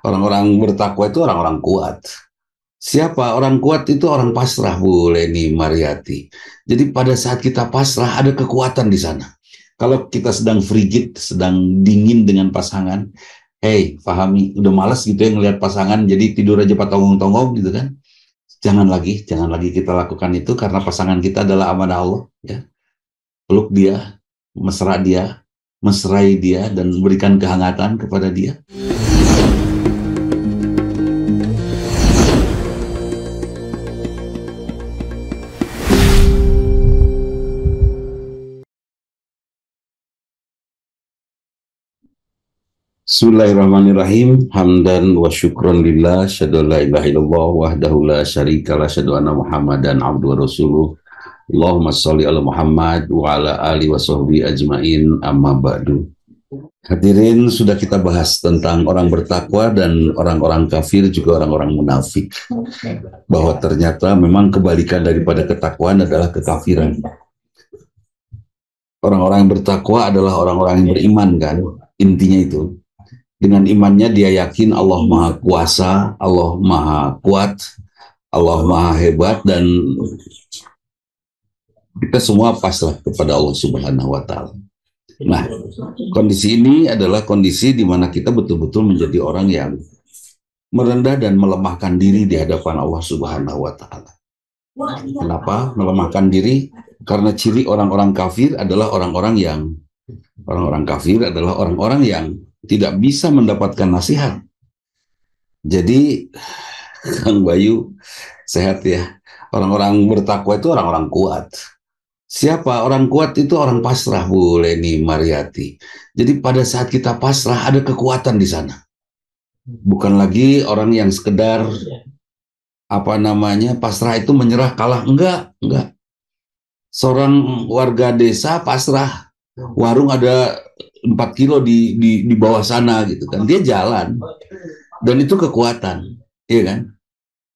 Orang-orang bertakwa itu orang-orang kuat. Siapa orang kuat itu orang pasrah, Bu Leni Mariati. Jadi pada saat kita pasrah ada kekuatan di sana. Kalau kita sedang frigid, sedang dingin dengan pasangan, hey, pahami, udah malas gitu ya ngelihat pasangan, jadi tidur aja patonggong-tonggong gitu kan. Jangan lagi kita lakukan itu karena pasangan kita adalah amanah Allah. Ya. Peluk dia, mesra dia, mesrai dia, dan berikan kehangatan kepada dia. Bismillahirrahmanirrahim. Hamdan wa syukron lillah. Syadu la ilaha illallah wahdahu la syarika la syadu anna Muhammadan abdu wa rasuluh. Allahumma sholli ala Muhammad wa ala ali wa sahbihi ajmain, amma ba'du. Hadirin, sudah kita bahas tentang orang bertakwa dan orang-orang kafir, juga orang-orang munafik. Bahwa ternyata memang kebalikan daripada ketakwaan adalah kekafiran. Orang-orang yang bertakwa adalah orang-orang yang beriman, kan? Intinya itu. Dengan imannya dia yakin Allah Maha Kuasa, Allah Maha Kuat, Allah Maha Hebat, dan kita semua pasrah kepada Allah Subhanahu wa Ta'ala. Nah, kondisi ini adalah kondisi di mana kita betul-betul menjadi orang yang merendah dan melemahkan diri di hadapan Allah Subhanahu wa Ta'ala. Kenapa melemahkan diri? Karena ciri orang-orang kafir adalah orang-orang yang tidak bisa mendapatkan nasihat. Jadi, Kang Bayu, sehat ya. Orang-orang bertakwa itu orang-orang kuat. Siapa orang kuat itu orang pasrah, Bu Leni Mariati. Jadi pada saat kita pasrah ada kekuatan di sana. Bukan lagi orang yang sekedar pasrah itu menyerah kalah. Enggak. Seorang warga desa pasrah. Warung ada 4 kilo di bawah sana gitu kan. Dia jalan. Dan itu kekuatan. Iya kan?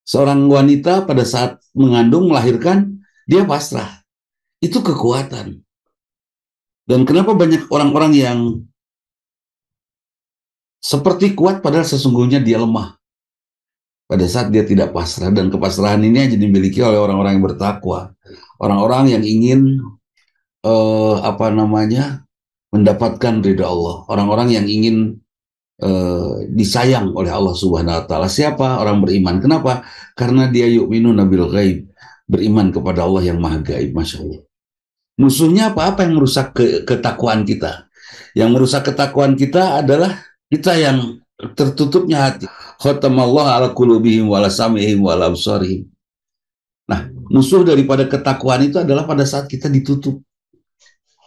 Seorang wanita pada saat mengandung, melahirkan, dia pasrah. Itu kekuatan. Dan kenapa banyak orang-orang yang seperti kuat padahal sesungguhnya dia lemah pada saat dia tidak pasrah. Dan kepasrahan ini hanya dimiliki oleh orang-orang yang bertakwa. Orang-orang yang ingin mendapatkan ridha Allah. Orang-orang yang ingin disayang oleh Allah Subhanahu wa Ta'ala. Siapa? Orang beriman. Kenapa? Karena dia yu'minuna bil ghaib, beriman kepada Allah yang maha gaib. Masya Allah. Musuhnya apa yang merusak ketakwaan kita? Yang merusak ketakwaan kita adalah kita yang tertutupnya hati. Khatamallahu ala qulubihim wa ala sam'ihim wa ala absarihim. Nah, musuh daripada ketakwaan itu adalah pada saat kita ditutup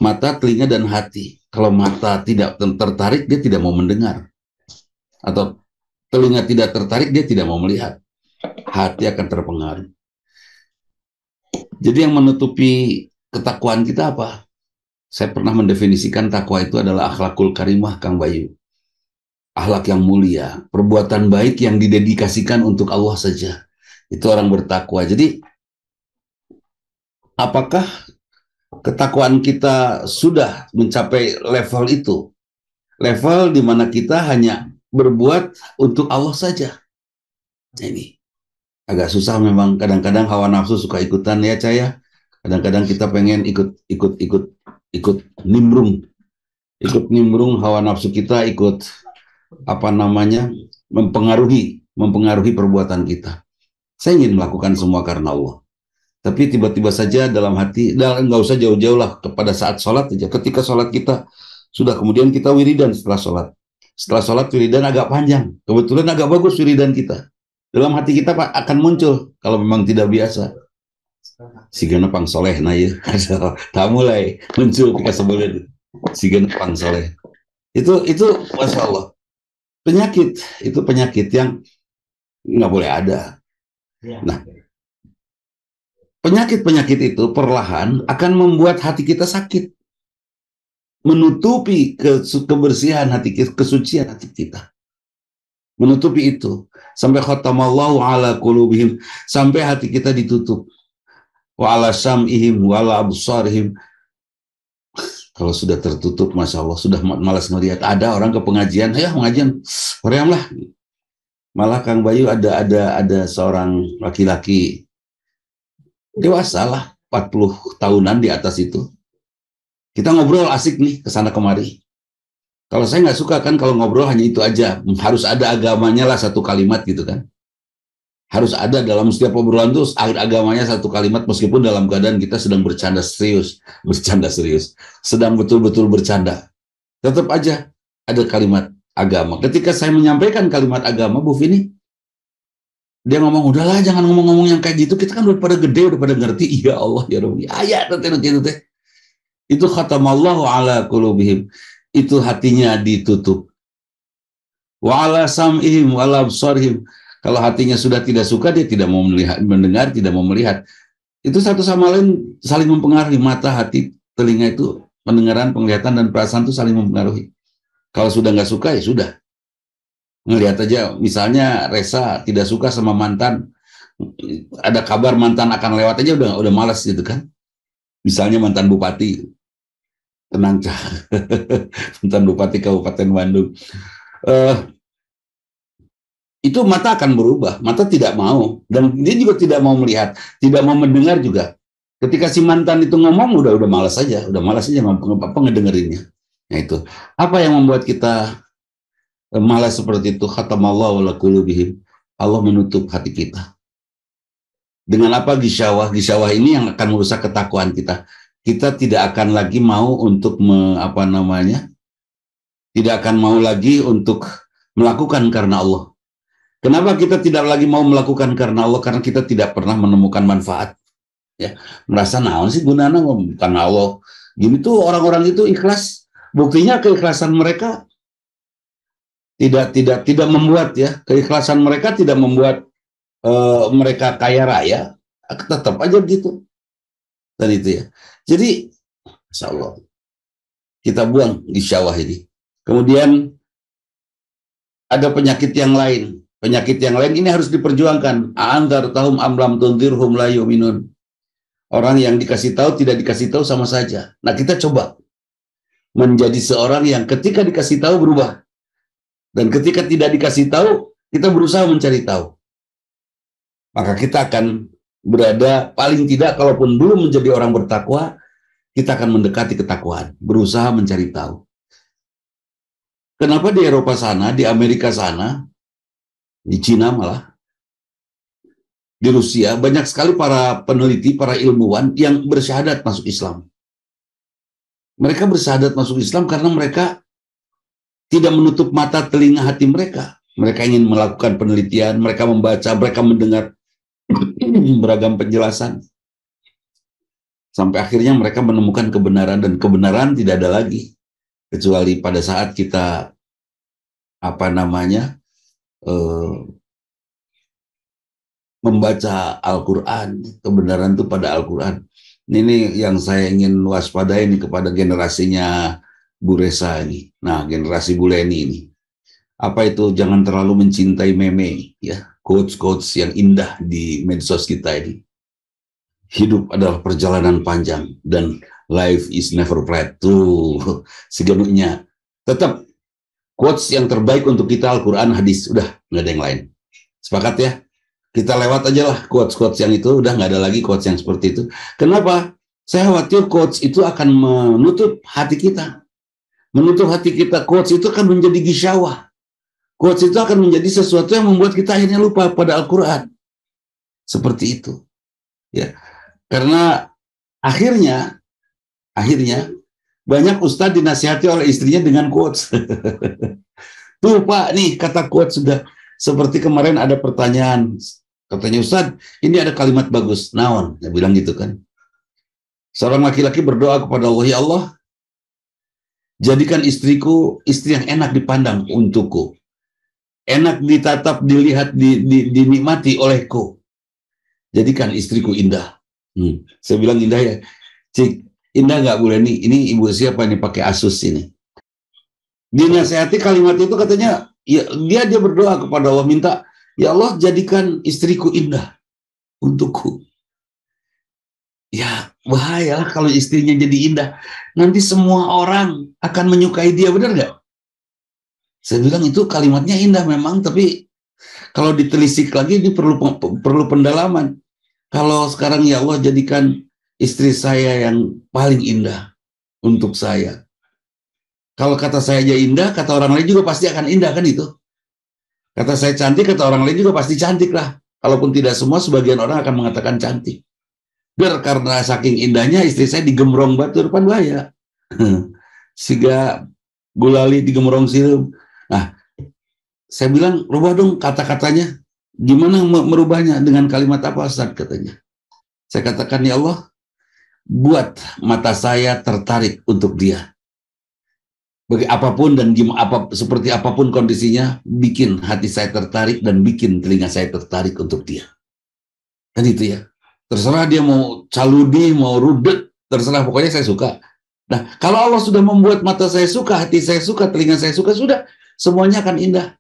mata, telinga, dan hati. Kalau mata tidak tertarik, dia tidak mau mendengar. Atau telinga tidak tertarik, dia tidak mau melihat. Hati akan terpengaruh. Jadi yang menutupi ketakwaan kita apa? Saya pernah mendefinisikan takwa itu adalah akhlakul karimah, Kang Bayu. Akhlak yang mulia, perbuatan baik yang didedikasikan untuk Allah saja. Itu orang bertakwa. Jadi, apakah ketakwaan kita sudah mencapai level itu? Level di mana kita hanya berbuat untuk Allah saja. Ini agak susah memang. Kadang-kadang hawa nafsu suka ikutan ya, Caya. Kadang-kadang kita pengen ikut nimbrung hawa nafsu kita, ikut mempengaruhi perbuatan kita. Saya ingin melakukan semua karena Allah. Tapi tiba-tiba saja dalam hati, nggak usah jauh-jauh lah, kepada saat sholat aja. Ketika sholat kita sudah, kemudian kita wiridan setelah sholat. Setelah sholat wiridan agak panjang. Kebetulan agak bagus wiridan kita. Dalam hati kita Pak akan muncul, kalau memang tidak biasa, sigana pang soleh na ya. Tak mulai muncul ketika sebelum sigana pang soleh. Itu Masya Allah. Itu penyakit yang nggak boleh ada. Nah, penyakit-penyakit itu perlahan akan membuat hati kita sakit. Menutupi kebersihan hati kita, kesucian hati kita. Menutupi itu. Sampai khatamallahu ala qulubihim. Sampai hati kita ditutup. Wa ala sam'ihim wa ala absarihim. Kalau sudah tertutup, Masya Allah, sudah malas melihat. Ada orang ke pengajian, pengajian, koream lah. Malah Kang Bayu ada seorang laki-laki dewasa lah, 40 tahunan di atas itu. Kita ngobrol asik nih kesana kemari. Kalau saya nggak suka kan kalau ngobrol hanya itu aja, harus ada agamanya lah satu kalimat gitu kan. Harus ada dalam setiap obrolan tuh agamanya satu kalimat meskipun dalam keadaan kita sedang bercanda serius, sedang betul-betul bercanda. Tetap aja ada kalimat agama. Ketika saya menyampaikan kalimat agama, Bu Vini, dia ngomong, udahlah jangan ngomong-ngomong yang kayak gitu, kita kan udah pada gede, udah pada ngerti. Ya Allah, ya Rabbi, ayat itu teh. Itu khatamallahu ala qulubihim. Itu hatinya ditutup. Wa ala sam'ihim wa ala absarihim. Kalau hatinya sudah tidak suka, dia tidak mau melihat, mendengar, tidak mau melihat. Itu satu sama lain saling mempengaruhi. Mata, hati, telinga itu, pendengaran, penglihatan, dan perasaan itu saling mempengaruhi. Kalau sudah nggak suka, ya sudah. Ngelihat aja, misalnya Resa tidak suka sama mantan, ada kabar mantan akan lewat aja udah malas gitu kan. Misalnya mantan bupati, tenang cah, mantan bupati Kabupaten Bandung. Itu mata akan berubah, mata tidak mau, dan dia juga tidak mau melihat, tidak mau mendengar juga. Ketika si mantan itu ngomong, udah malas aja apa ngedengerinnya. Nah itu, apa yang membuat kita malas seperti itu? Khatamallahu ala qulubihim. Allah menutup hati kita. Dengan apa? Gisyawah. Gisyawah ini yang akan merusak ketakwaan kita. Kita tidak akan lagi mau untuk tidak akan mau lagi untuk melakukan karena Allah. Kenapa kita tidak lagi mau melakukan karena Allah? Karena kita tidak pernah menemukan manfaat. Ya, merasa naon sih gunana karena Allah. Gini tuh orang-orang itu ikhlas. Buktinya keikhlasan mereka tidak membuat ya, keikhlasan mereka tidak membuat mereka kaya raya. Tetap aja gitu. Dan itu ya. Jadi, insya Allah kita buang di syawah ini. Kemudian ada penyakit yang lain. Penyakit yang lain ini harus diperjuangkan. A'anzar tahum amlam tunzirhum la yu'minun. Orang yang dikasih tahu tidak dikasih tahu sama saja. Nah, kita coba menjadi seorang yang ketika dikasih tahu berubah. Dan ketika tidak dikasih tahu, kita berusaha mencari tahu. Maka kita akan berada paling tidak kalaupun belum menjadi orang bertakwa, kita akan mendekati ketakwaan, berusaha mencari tahu. Kenapa di Eropa sana, di Amerika sana, di Cina malah, di Rusia, banyak sekali para peneliti, para ilmuwan yang bersyahadat masuk Islam. Mereka bersyahadat masuk Islam karena mereka tidak menutup mata, telinga, hati mereka. Mereka ingin melakukan penelitian, mereka membaca, mereka mendengar beragam penjelasan. Sampai akhirnya mereka menemukan kebenaran, dan kebenaran tidak ada lagi. Kecuali pada saat kita, membaca Al-Quran, kebenaran itu pada Al-Quran. Ini yang saya ingin waspadai ini kepada generasinya Bu Resa ini. Nah, generasi Bu Leni ini. Apa itu? Jangan terlalu mencintai meme, ya, quotes-quotes yang indah di medsos kita ini. Hidup adalah perjalanan panjang dan life is never flat. Tuh, segenuknya. Tetap quotes yang terbaik untuk kita Al-Quran, hadis. Udah, nggak ada yang lain. Sepakat ya? Kita lewat aja lah quotes-quotes yang itu, udah nggak ada lagi quotes yang seperti itu. Kenapa? Saya khawatir quotes itu akan menutup hati kita. Menutup hati kita, quotes itu akan menjadi gisyawah. Quotes itu akan menjadi sesuatu yang membuat kita akhirnya lupa pada Al-Quran. Seperti itu. Ya. Karena akhirnya banyak ustadz dinasihati oleh istrinya dengan quotes. Tuh Pak, nih kata quotes sudah. Seperti kemarin ada pertanyaan, katanya Ustadz, ini ada kalimat bagus, naon, dia bilang gitu kan. Seorang laki-laki berdoa kepada Allah, ya Allah, jadikan istriku istri yang enak dipandang untukku, enak ditatap, dilihat, dinikmati olehku. Jadikan istriku indah. Saya bilang indah ya, Cik, indah nggak boleh nih, ini ibu siapa ini pakai Asus ini. Dinasehati kalimat itu katanya, ya, dia berdoa kepada Allah, minta, ya Allah jadikan istriku indah untukku. Ya bahaya kalau istrinya jadi indah, nanti semua orang akan menyukai dia, benar nggak? Saya bilang itu kalimatnya indah memang, tapi Kalau ditelisik lagi ini perlu pendalaman. Kalau sekarang ya Allah jadikan istri saya yang paling indah untuk saya. Kalau kata saya aja indah, kata orang lain juga pasti akan indah kan itu. Kata saya cantik, kata orang lain juga pasti cantik lah. Kalaupun tidak semua, sebagian orang akan mengatakan cantik. Biar karena saking indahnya istri saya digemrong batu depan bahaya. Sehingga gulali digemrong sirum. Nah, saya bilang, rubah dong kata-katanya. Gimana merubahnya? Dengan kalimat apa, Ustaz? Katanya. Saya katakan, ya Allah, buat mata saya tertarik untuk dia. Bagi apapun dan seperti apapun kondisinya, bikin hati saya tertarik dan bikin telinga saya tertarik untuk dia. Kan itu ya. Terserah dia mau caludi, mau rudet, terserah, pokoknya saya suka. Nah, kalau Allah sudah membuat mata saya suka, hati saya suka, telinga saya suka, sudah, semuanya akan indah.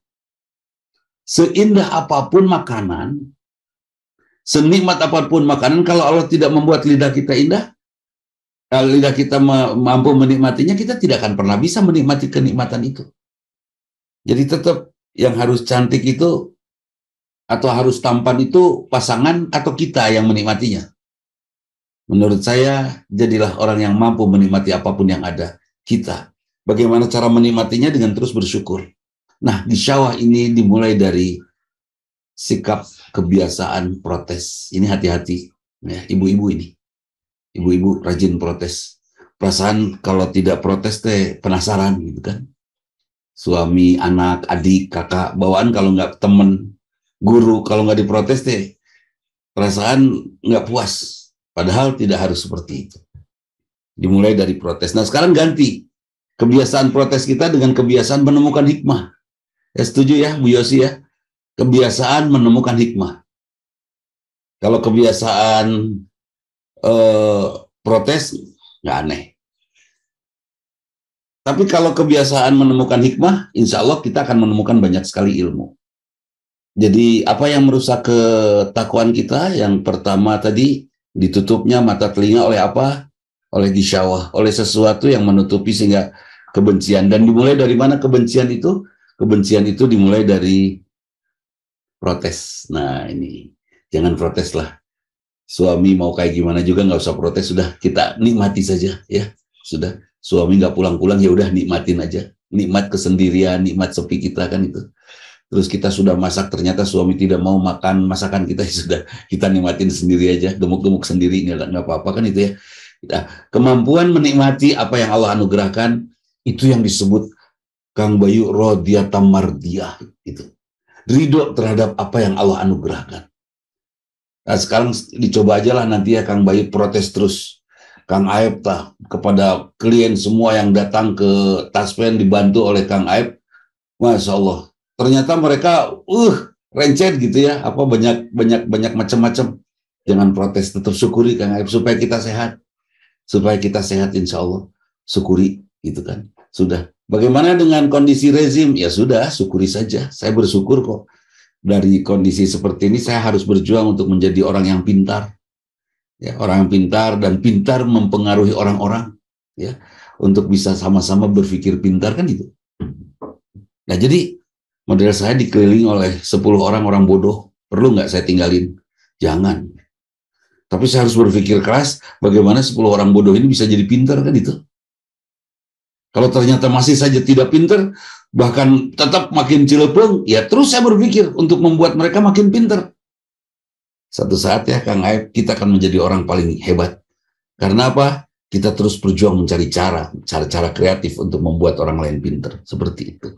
Seindah apapun makanan, senikmat apapun makanan, kalau Allah tidak membuat lidah kita indah, kalau lidah kita mampu menikmatinya, kita tidak akan pernah bisa menikmati kenikmatan itu. Jadi tetap yang harus cantik itu, atau harus tampan itu pasangan atau kita yang menikmatinya. Menurut saya, jadilah orang yang mampu menikmati apapun yang ada. Kita. Bagaimana cara menikmatinya? Dengan terus bersyukur. Nah, di syawah ini dimulai dari sikap kebiasaan protes. Ini hati-hati. Ya, ibu-ibu ini. Ibu-ibu rajin protes. Perasaan kalau tidak protes teh penasaran gitu kan. Suami, anak, adik, kakak, bawaan kalau nggak temen, guru, kalau nggak diprotes teh perasaan nggak puas. Padahal tidak harus seperti itu. Dimulai dari protes. Nah, sekarang ganti kebiasaan protes kita dengan kebiasaan menemukan hikmah. Ya, setuju ya, Bu Yosi ya? Kebiasaan menemukan hikmah. Kalau kebiasaan protes, nggak aneh. Tapi kalau kebiasaan menemukan hikmah, insya Allah kita akan menemukan banyak sekali ilmu. Jadi apa yang merusak ketakwaan kita? Yang pertama tadi, ditutupnya mata telinga oleh apa? Oleh gisyawah, oleh sesuatu yang menutupi sehingga kebencian. Dan dimulai dari mana kebencian itu? Kebencian itu dimulai dari protes. Nah ini, jangan protes lah. Suami mau kayak gimana juga nggak usah protes, sudah kita nikmati saja ya. Sudah, suami nggak pulang-pulang ya udah nikmatin aja. Nikmat kesendirian, nikmat sepi kita kan itu. Terus kita sudah masak, ternyata suami tidak mau makan masakan kita, ya sudah kita nikmatin sendiri aja, gemuk-gemuk sendiri, nggak apa-apa kan itu ya. Nah, kemampuan menikmati apa yang Allah anugerahkan, itu yang disebut Kang Bayu rodiyatan mardiyah itu. Ridho terhadap apa yang Allah anugerahkan. Nah, sekarang dicoba aja lah nanti ya Kang Bayu protes terus. Kang Aib tah kepada klien semua yang datang ke Taspen dibantu oleh Kang Aib. Masya Allah. Ternyata mereka rencet gitu ya, apa banyak macam-macam. Jangan protes, tetap syukuri Kang Aib supaya kita sehat. Supaya kita sehat insya Allah. Syukuri gitu kan. Sudah. Bagaimana dengan kondisi rezim? Ya sudah, syukuri saja. Saya bersyukur kok. Dari kondisi seperti ini saya harus berjuang untuk menjadi orang yang pintar. Ya, orang yang pintar dan pintar mempengaruhi orang-orang ya, untuk bisa sama-sama berpikir pintar kan itu. Nah, jadi model saya dikelilingi oleh 10 orang bodoh. Perlu nggak saya tinggalin? Jangan. Tapi saya harus berpikir keras bagaimana 10 orang bodoh ini bisa jadi pintar kan itu. Kalau ternyata masih saja tidak pintar, bahkan tetap makin cilepeng, ya terus saya berpikir untuk membuat mereka makin pintar. Satu saat ya Kang Aib, kita akan menjadi orang paling hebat. Karena apa? Kita terus berjuang mencari cara kreatif untuk membuat orang lain pintar. Seperti itu.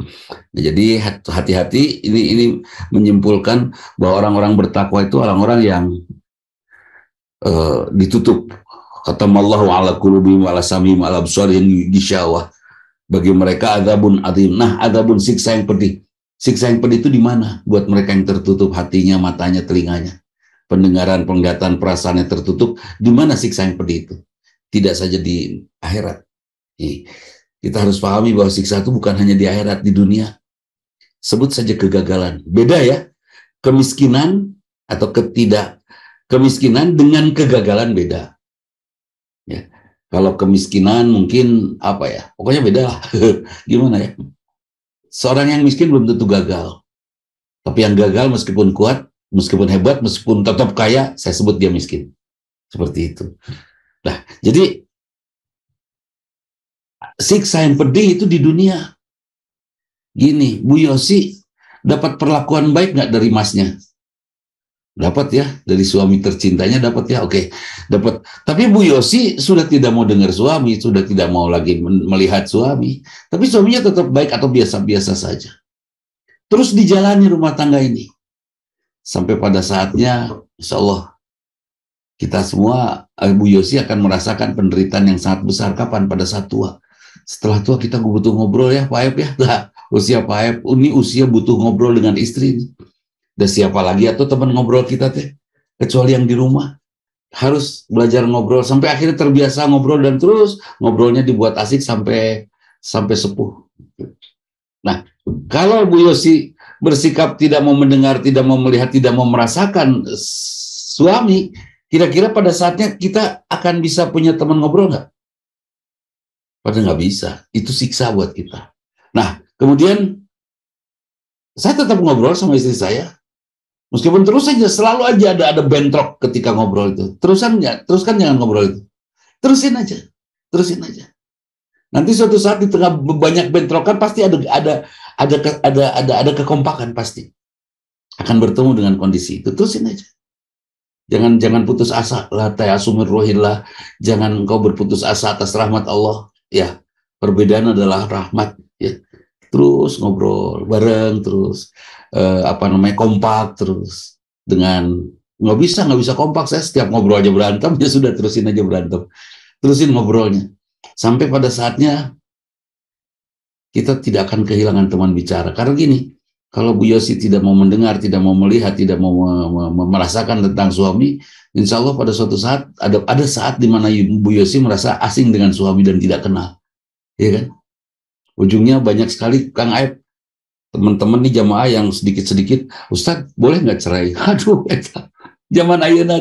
Nah, jadi hati-hati, ini menyimpulkan bahwa orang-orang bertakwa itu orang-orang yang ditutup. Khatamallahu ala qulubihim wa ala sam'ihim wa ala absarihim ghishawah. Bagi mereka adzabun adzim. Nah, adzabun siksa yang pedih. Siksa yang pedih itu di mana? Buat mereka yang tertutup hatinya, matanya, telinganya. Pendengaran, penglihatan, perasaannya tertutup. Di mana siksa yang pedih itu? Tidak saja di akhirat. Kita harus pahami bahwa siksa itu bukan hanya di akhirat, di dunia. Sebut saja kegagalan. Beda ya. Kemiskinan atau kemiskinan dengan kegagalan beda. Ya. Kalau kemiskinan mungkin apa ya? Pokoknya beda lah. Gimana ya? Seorang yang miskin belum tentu gagal. Tapi yang gagal meskipun kuat, meskipun hebat, meskipun tetap kaya, saya sebut dia miskin. Seperti itu. Nah, jadi siksa yang pedih itu di dunia. Gini, Bu Yosi dapat perlakuan baik nggak dari masnya? Dapat ya, dari suami tercintanya dapat ya, oke, dapat. Tapi Bu Yosi sudah tidak mau dengar suami, sudah tidak mau lagi melihat suami. Tapi suaminya tetap baik atau biasa-biasa saja. Terus dijalani rumah tangga ini. Sampai pada saatnya, insya Allah, kita semua, Bu Yosi akan merasakan penderitaan yang sangat besar. Kapan? Pada saat tua. Setelah tua kita butuh ngobrol ya, Pak Aep ya. Nah, usia Pak Aep, ini usia butuh ngobrol dengan istri. Dan siapa lagi atau teman ngobrol kita teh? Kecuali yang di rumah. Harus belajar ngobrol sampai akhirnya terbiasa ngobrol dan terus ngobrolnya dibuat asik sampai sepuh. Nah, kalau Bu Yosi bersikap tidak mau mendengar, tidak mau melihat, tidak mau merasakan suami, kira-kira pada saatnya kita akan bisa punya teman ngobrol nggak? Padahal nggak bisa. Itu siksa buat kita. Nah, kemudian saya tetap ngobrol sama istri saya. Meskipun terus saja selalu aja ada bentrok ketika ngobrol itu. Teruskan jangan ngobrol itu. Terusin aja. Nanti suatu saat di tengah banyak bentrokan pasti ada kekompakan pasti. Akan bertemu dengan kondisi itu. Terusin aja. Jangan putus asa. La ta'asumir rohillah. Jangan engkau berputus asa atas rahmat Allah. Ya, perbedaan adalah rahmat. Ya, terus ngobrol bareng terus. Kompak terus dengan nggak bisa kompak, saya setiap ngobrol aja berantem, ya sudah terusin aja berantem, terusin ngobrolnya sampai pada saatnya kita tidak akan kehilangan teman bicara. Karena gini, kalau Bu Yosi tidak mau mendengar, tidak mau melihat, tidak mau merasakan tentang suami, insya Allah pada suatu saat ada saat di mana Bu Yosi merasa asing dengan suami dan tidak kenal, ya kan? Ujungnya banyak sekali Kang Aep, teman-teman nih jamaah yang sedikit-sedikit, Ustadz boleh nggak cerai? Aduh, zaman ayeuna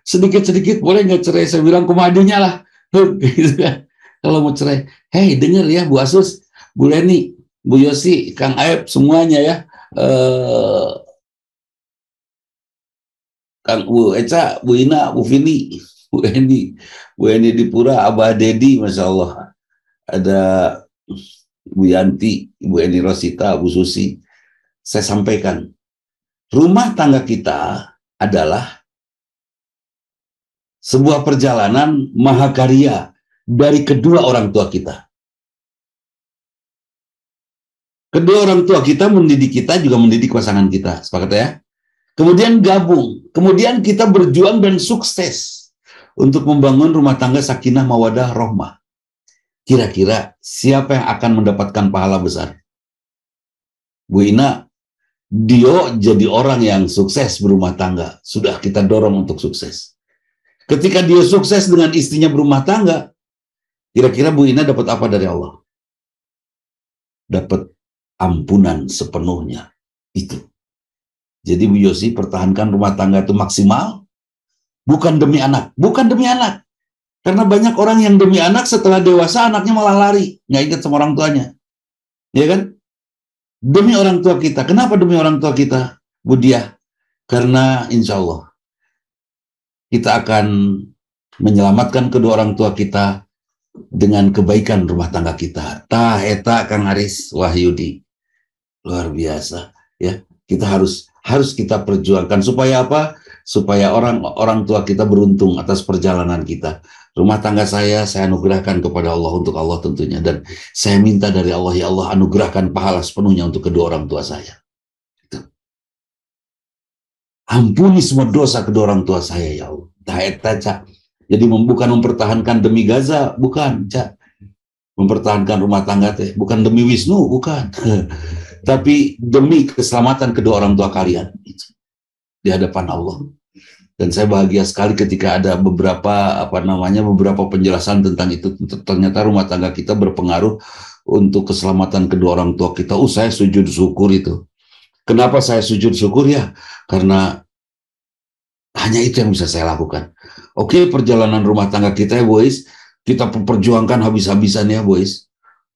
sedikit-sedikit boleh nggak cerai? Saya bilang kumadinya lah, gitu kan. Kalau mau cerai, hey denger ya Bu Asus, Bu Leni, Bu Yosi, Kang Aep, semuanya ya, Kang Bu Eca, Bu Ina, Bu Vini, Bu Eni di Pura, Abah Dedi, Masya Allah, ada Bu Yanti, Ibu Eni Rosita, Bu Susi. Saya sampaikan, rumah tangga kita adalah sebuah perjalanan mahakarya dari kedua orang tua kita. Kedua orang tua kita mendidik kita, juga mendidik pasangan kita. Sepakat ya? Kemudian gabung. Kemudian kita berjuang dan sukses untuk membangun rumah tangga sakinah, mawadah, rohmah. Kira-kira siapa yang akan mendapatkan pahala besar? Bu Ina, Dio jadi orang yang sukses berumah tangga. Sudah kita dorong untuk sukses. Ketika dia sukses dengan istrinya berumah tangga, kira-kira Bu Ina dapat apa dari Allah? Dapat ampunan sepenuhnya. Itu. Jadi Bu Yosi pertahankan rumah tangga itu maksimal, bukan demi anak. Bukan demi anak. Karena banyak orang yang demi anak setelah dewasa anaknya malah lari. Nggak ingat sama orang tuanya. Ya kan? Demi orang tua kita. Kenapa demi orang tua kita, Bu Diah? Karena insya Allah kita akan menyelamatkan kedua orang tua kita dengan kebaikan rumah tangga kita. Tah eta Kang Aris Wahyudi. Luar biasa. Ya, kita harus kita perjuangkan supaya apa? Supaya orang tua kita beruntung atas perjalanan kita. Rumah tangga saya anugerahkan kepada Allah, untuk Allah tentunya. Dan saya minta dari Allah, ya Allah anugerahkan pahala sepenuhnya untuk kedua orang tua saya. Itu. Ampuni semua dosa kedua orang tua saya, ya Allah. Cak. Jadi bukan mempertahankan demi Gaza, bukan, Cak. Mempertahankan rumah tangga teh, bukan demi Wisnu, bukan. Tapi demi keselamatan kedua orang tua kalian. Di hadapan Allah. Dan saya bahagia sekali ketika ada beberapa penjelasan tentang itu. Ternyata rumah tangga kita berpengaruh untuk keselamatan kedua orang tua kita. Saya sujud syukur itu. Kenapa saya sujud syukur ya? Karena hanya itu yang bisa saya lakukan. Oke, perjalanan rumah tangga kita ya boys, kita perjuangkan habis-habisan ya boys.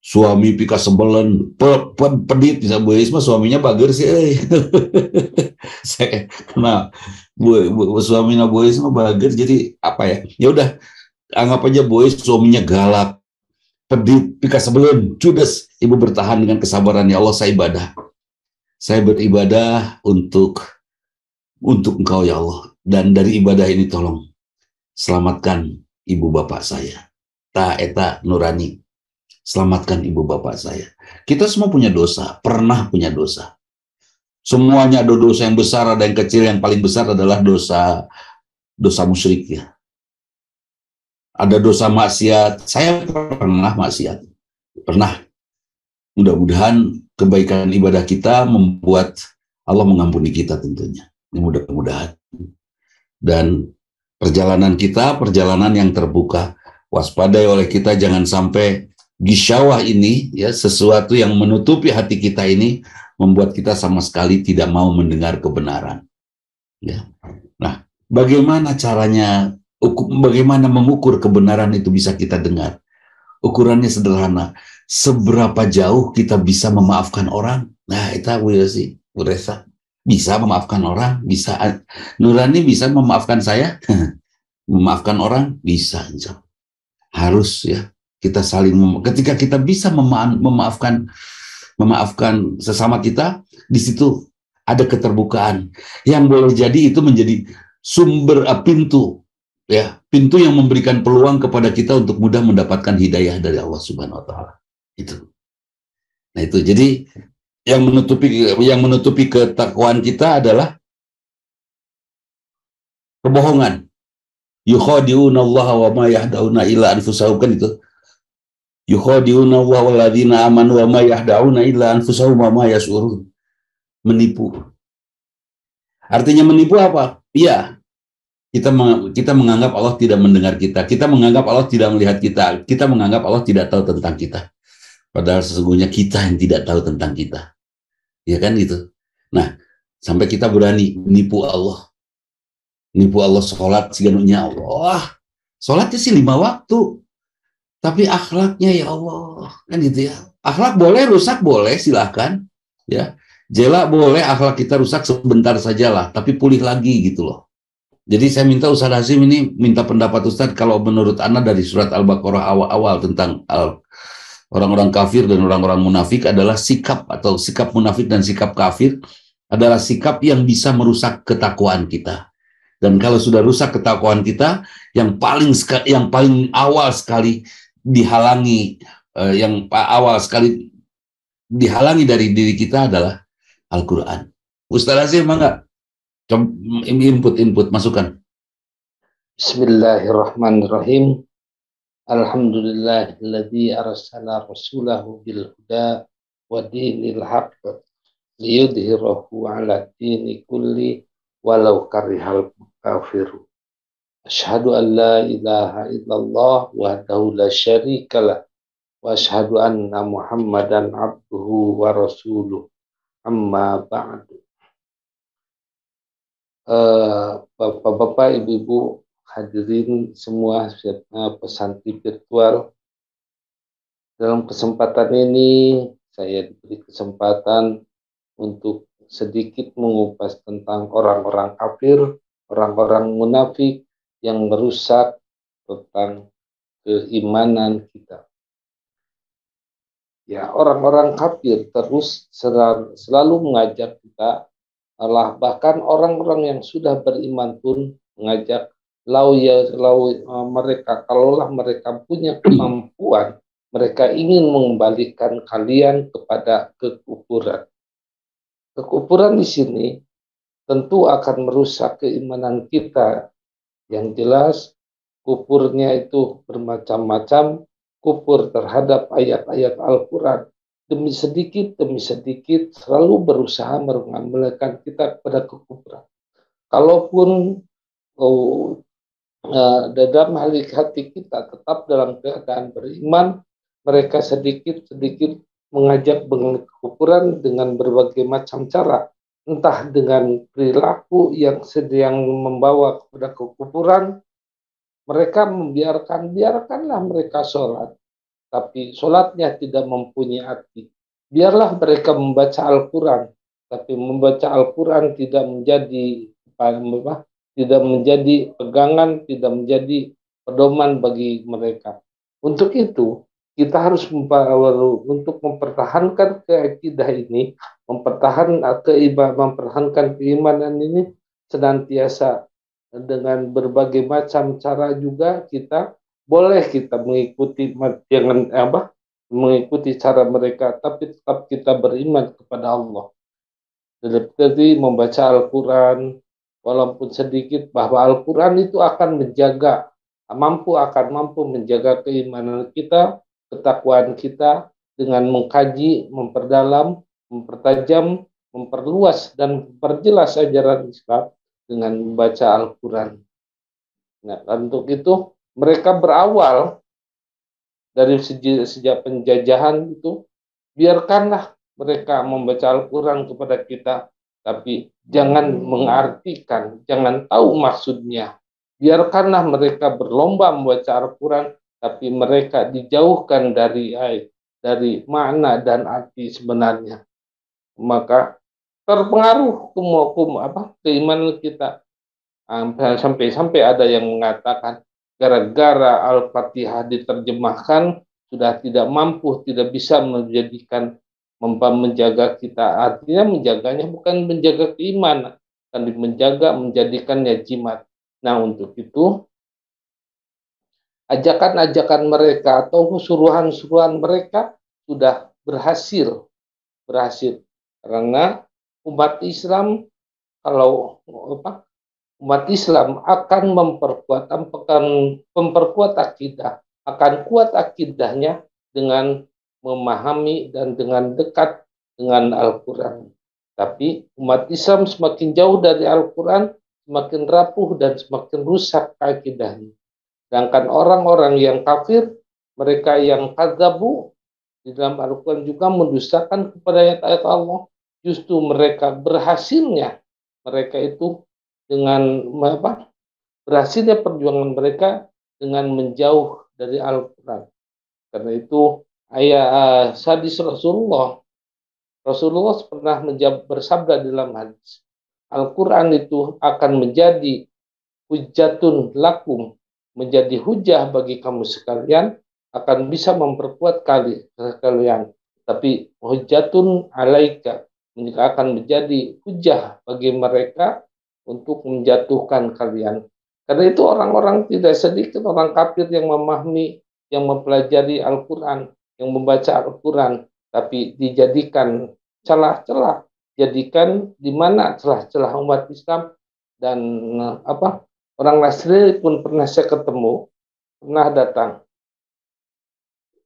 suami pika sebelen, pedit bisa Bu Isma suaminya bager sih. Saya kenal suaminya Bu Isma bager, jadi apa ya? Ya udah anggap aja Bu suaminya galak, pedit, pika sebelen, judes. Ibu bertahan dengan kesabaran. Ya Allah, saya ibadah. Saya beribadah untuk Engkau ya Allah. Dan dari ibadah ini tolong selamatkan ibu bapak saya. Ta eta nurani. Selamatkan ibu bapak saya. Kita semua punya dosa, pernah punya dosa. Semuanya ada dosa yang besar, ada yang kecil. Yang paling besar adalah dosa musyrik ya. Ada dosa maksiat. Saya pernah maksiat. Pernah. Mudah-mudahan kebaikan ibadah kita membuat Allah mengampuni kita tentunya. Mudah-mudahan. Dan perjalanan kita, perjalanan yang terbuka. Waspadai oleh kita, jangan sampai gisyawah ini, ya, sesuatu yang menutupi hati kita ini, membuat kita sama sekali tidak mau mendengar kebenaran. Ya. Nah, bagaimana caranya, bagaimana mengukur kebenaran itu bisa kita dengar? Ukurannya sederhana. Seberapa jauh kita bisa memaafkan orang? Nah, itu sih, Bu Resa. Bisa memaafkan orang? Bisa. Nurani bisa memaafkan saya? Memaafkan orang? Bisa. Harus ya. Kita saling, ketika kita bisa memaafkan sesama kita, di situ ada keterbukaan. Yang boleh jadi itu menjadi sumber pintu, ya, pintu yang memberikan peluang kepada kita untuk mudah mendapatkan hidayah dari Allah Subhanahu wa taala. Itu. Nah, itu. Jadi yang menutupi ketakwaan kita adalah kebohongan. Yukhadi'una Allah wa ma yahda'una illa anfusahum, kan itu. Yukhadi'una Allah walladzina amanu wa ma yahda'una illa anfusahum wa ma yash'urun. Menipu. Artinya menipu apa? Iya, kita menganggap Allah tidak mendengar kita. Kita menganggap Allah tidak melihat kita. Kita menganggap Allah tidak tahu tentang kita. Padahal sesungguhnya kita yang tidak tahu tentang kita. Ya kan gitu. Nah, sampai kita berani nipu Allah. Nipu Allah sholat seganunya Allah. Sholatnya sih 5 waktu. Tapi akhlaknya ya Allah. Kan gitu ya. Akhlak boleh, rusak boleh, silahkan. Ya. Jela boleh, akhlak kita rusak sebentar sajalah. Tapi pulih lagi gitu loh. Jadi saya minta Ustaz Hasim ini minta pendapat Ustaz, kalau menurut Anda dari surat Al-Baqarah awal-awal tentang orang-orang kafir dan orang-orang munafik adalah sikap, atau sikap munafik dan sikap kafir adalah sikap yang bisa merusak ketakwaan kita. Dan kalau sudah rusak ketakwaan kita, yang paling awal sekali dihalangi, dari diri kita adalah Al-Quran. Ustaz Hasim, enggak? Input masukan. Bismillahirrahmanirrahim. Alhamdulillahilladzi arsala rasulahu bil huda wa dinil haqq liyudhhirahu 'ala dini kulli walau karihal kafiru. Asyhadu an la ilaha illallah wahdahu la syarikalah wa asyhadu anna Muhammadan abduhu wa rasuluh. Amma ba'du. Bapak-bapak, ibu-ibu, hadirin semua pesantren virtual. Dalam kesempatan ini saya diberi kesempatan untuk sedikit mengupas tentang orang-orang kafir, orang-orang munafik yang merusak tentang keimanan kita. Ya, orang-orang kafir terus selalu mengajak kita, bahkan orang-orang yang sudah beriman pun mengajak, kalaulah mereka punya kemampuan, mereka ingin mengembalikan kalian kepada kekufuran. Kekufuran di sini tentu akan merusak keimanan kita. Yang jelas, kufurnya itu bermacam-macam, kufur terhadap ayat-ayat Al-Quran. Demi sedikit selalu berusaha mengembalikan kita kepada kekufuran. Kalaupun dalam hati kita tetap dalam keadaan beriman, mereka sedikit-sedikit mengajak kekufuran dengan berbagai macam cara. Entah dengan perilaku yang sedang membawa kepada kekufuran, mereka biarkanlah mereka sholat. tapi sholatnya tidak mempunyai arti. Biarlah mereka membaca Al-Quran, tapi membaca Al-Quran tidak menjadi tidak menjadi pegangan, tidak menjadi pedoman bagi mereka. Untuk itu, kita harus untuk mempertahankan keidah ini, mempertahankan keimanan ini senantiasa dengan berbagai macam cara juga kita mengikuti jangan mengikuti cara mereka, tapi tetap kita beriman kepada Allah. Jadi membaca Al-Quran walaupun sedikit, bahwa Al-Quran itu akan mampu menjaga keimanan kita, ketakwaan kita dengan mengkaji, memperdalam, mempertajam, memperluas dan memperjelas ajaran Islam dengan membaca Al-Quran. Nah, untuk itu mereka berawal dari sejak penjajahan itu, biarkanlah mereka membaca Al-Quran kepada kita, tapi jangan mengartikan, jangan tahu maksudnya. Biarkanlah mereka berlomba membaca Al-Quran, tapi mereka dijauhkan dari makna dan arti sebenarnya. Maka terpengaruh keimanan kita. Sampai ada yang mengatakan gara-gara Al-Fatihah diterjemahkan sudah tidak mampu, tidak bisa menjaga kita. Artinya menjaganya bukan menjaga keimanan, tapi menjadikannya jimat. Nah, untuk itu ajakan-ajakan mereka atau suruhan-suruhan mereka sudah berhasil karena umat Islam, kalau umat Islam akan memperkuat akidah, akan kuat akidahnya dengan memahami dan dengan dekat dengan Al-Quran. Tapi umat Islam semakin jauh dari Al-Quran, semakin rapuh dan semakin rusak akidahnya. Sedangkan orang-orang yang kafir, mereka yang kadzabu, di dalam Al-Quran juga mendustakan kepada ayat-ayat Allah. Justru mereka mereka itu dengan berhasilnya perjuangan mereka dengan menjauh dari Al-Quran. Karena itu hadis Rasulullah pernah bersabda dalam hadis, Al-Quran itu akan menjadi hujatun lakum, menjadi hujah bagi kamu sekalian, akan bisa memperkuat kalian. Tapi hujatun alaika, akan menjadi hujah bagi mereka untuk menjatuhkan kalian. Karena itu orang-orang tidak sedikit orang kafir yang memahami, yang mempelajari Al-Quran, yang membaca Al-Quran, tapi dijadikan celah-celah, jadikan di mana celah-celah umat Islam dan orang Nasrani pun pernah saya ketemu, pernah datang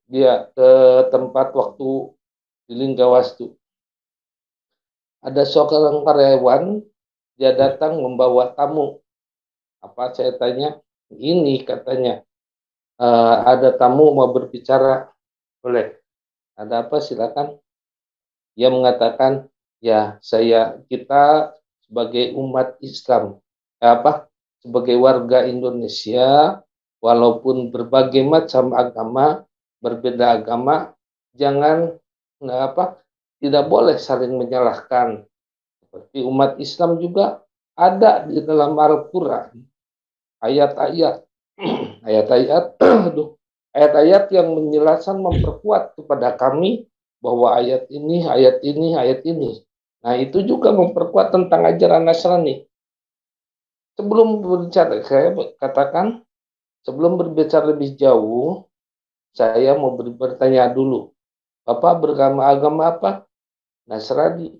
dia ke tempat waktu di Linggawastu. Ada seorang karyawan, dia datang membawa tamu. Saya tanya, ini katanya, ada tamu mau berbicara, boleh. Ada apa, silakan. Dia mengatakan, ya kita sebagai umat Islam, sebagai warga Indonesia, walaupun berbagai macam agama, berbeda agama, jangan tidak boleh saling menyalahkan. Seperti umat Islam juga ada di dalam Al-Quran ayat-ayat ayat-ayat yang menjelaskan, memperkuat kepada kami bahwa ayat ini. Nah, itu juga memperkuat tentang ajaran Nasrani. Sebelum berbicara, saya katakan, sebelum berbicara lebih jauh, saya mau bertanya dulu, Bapak beragama apa? Nasrani.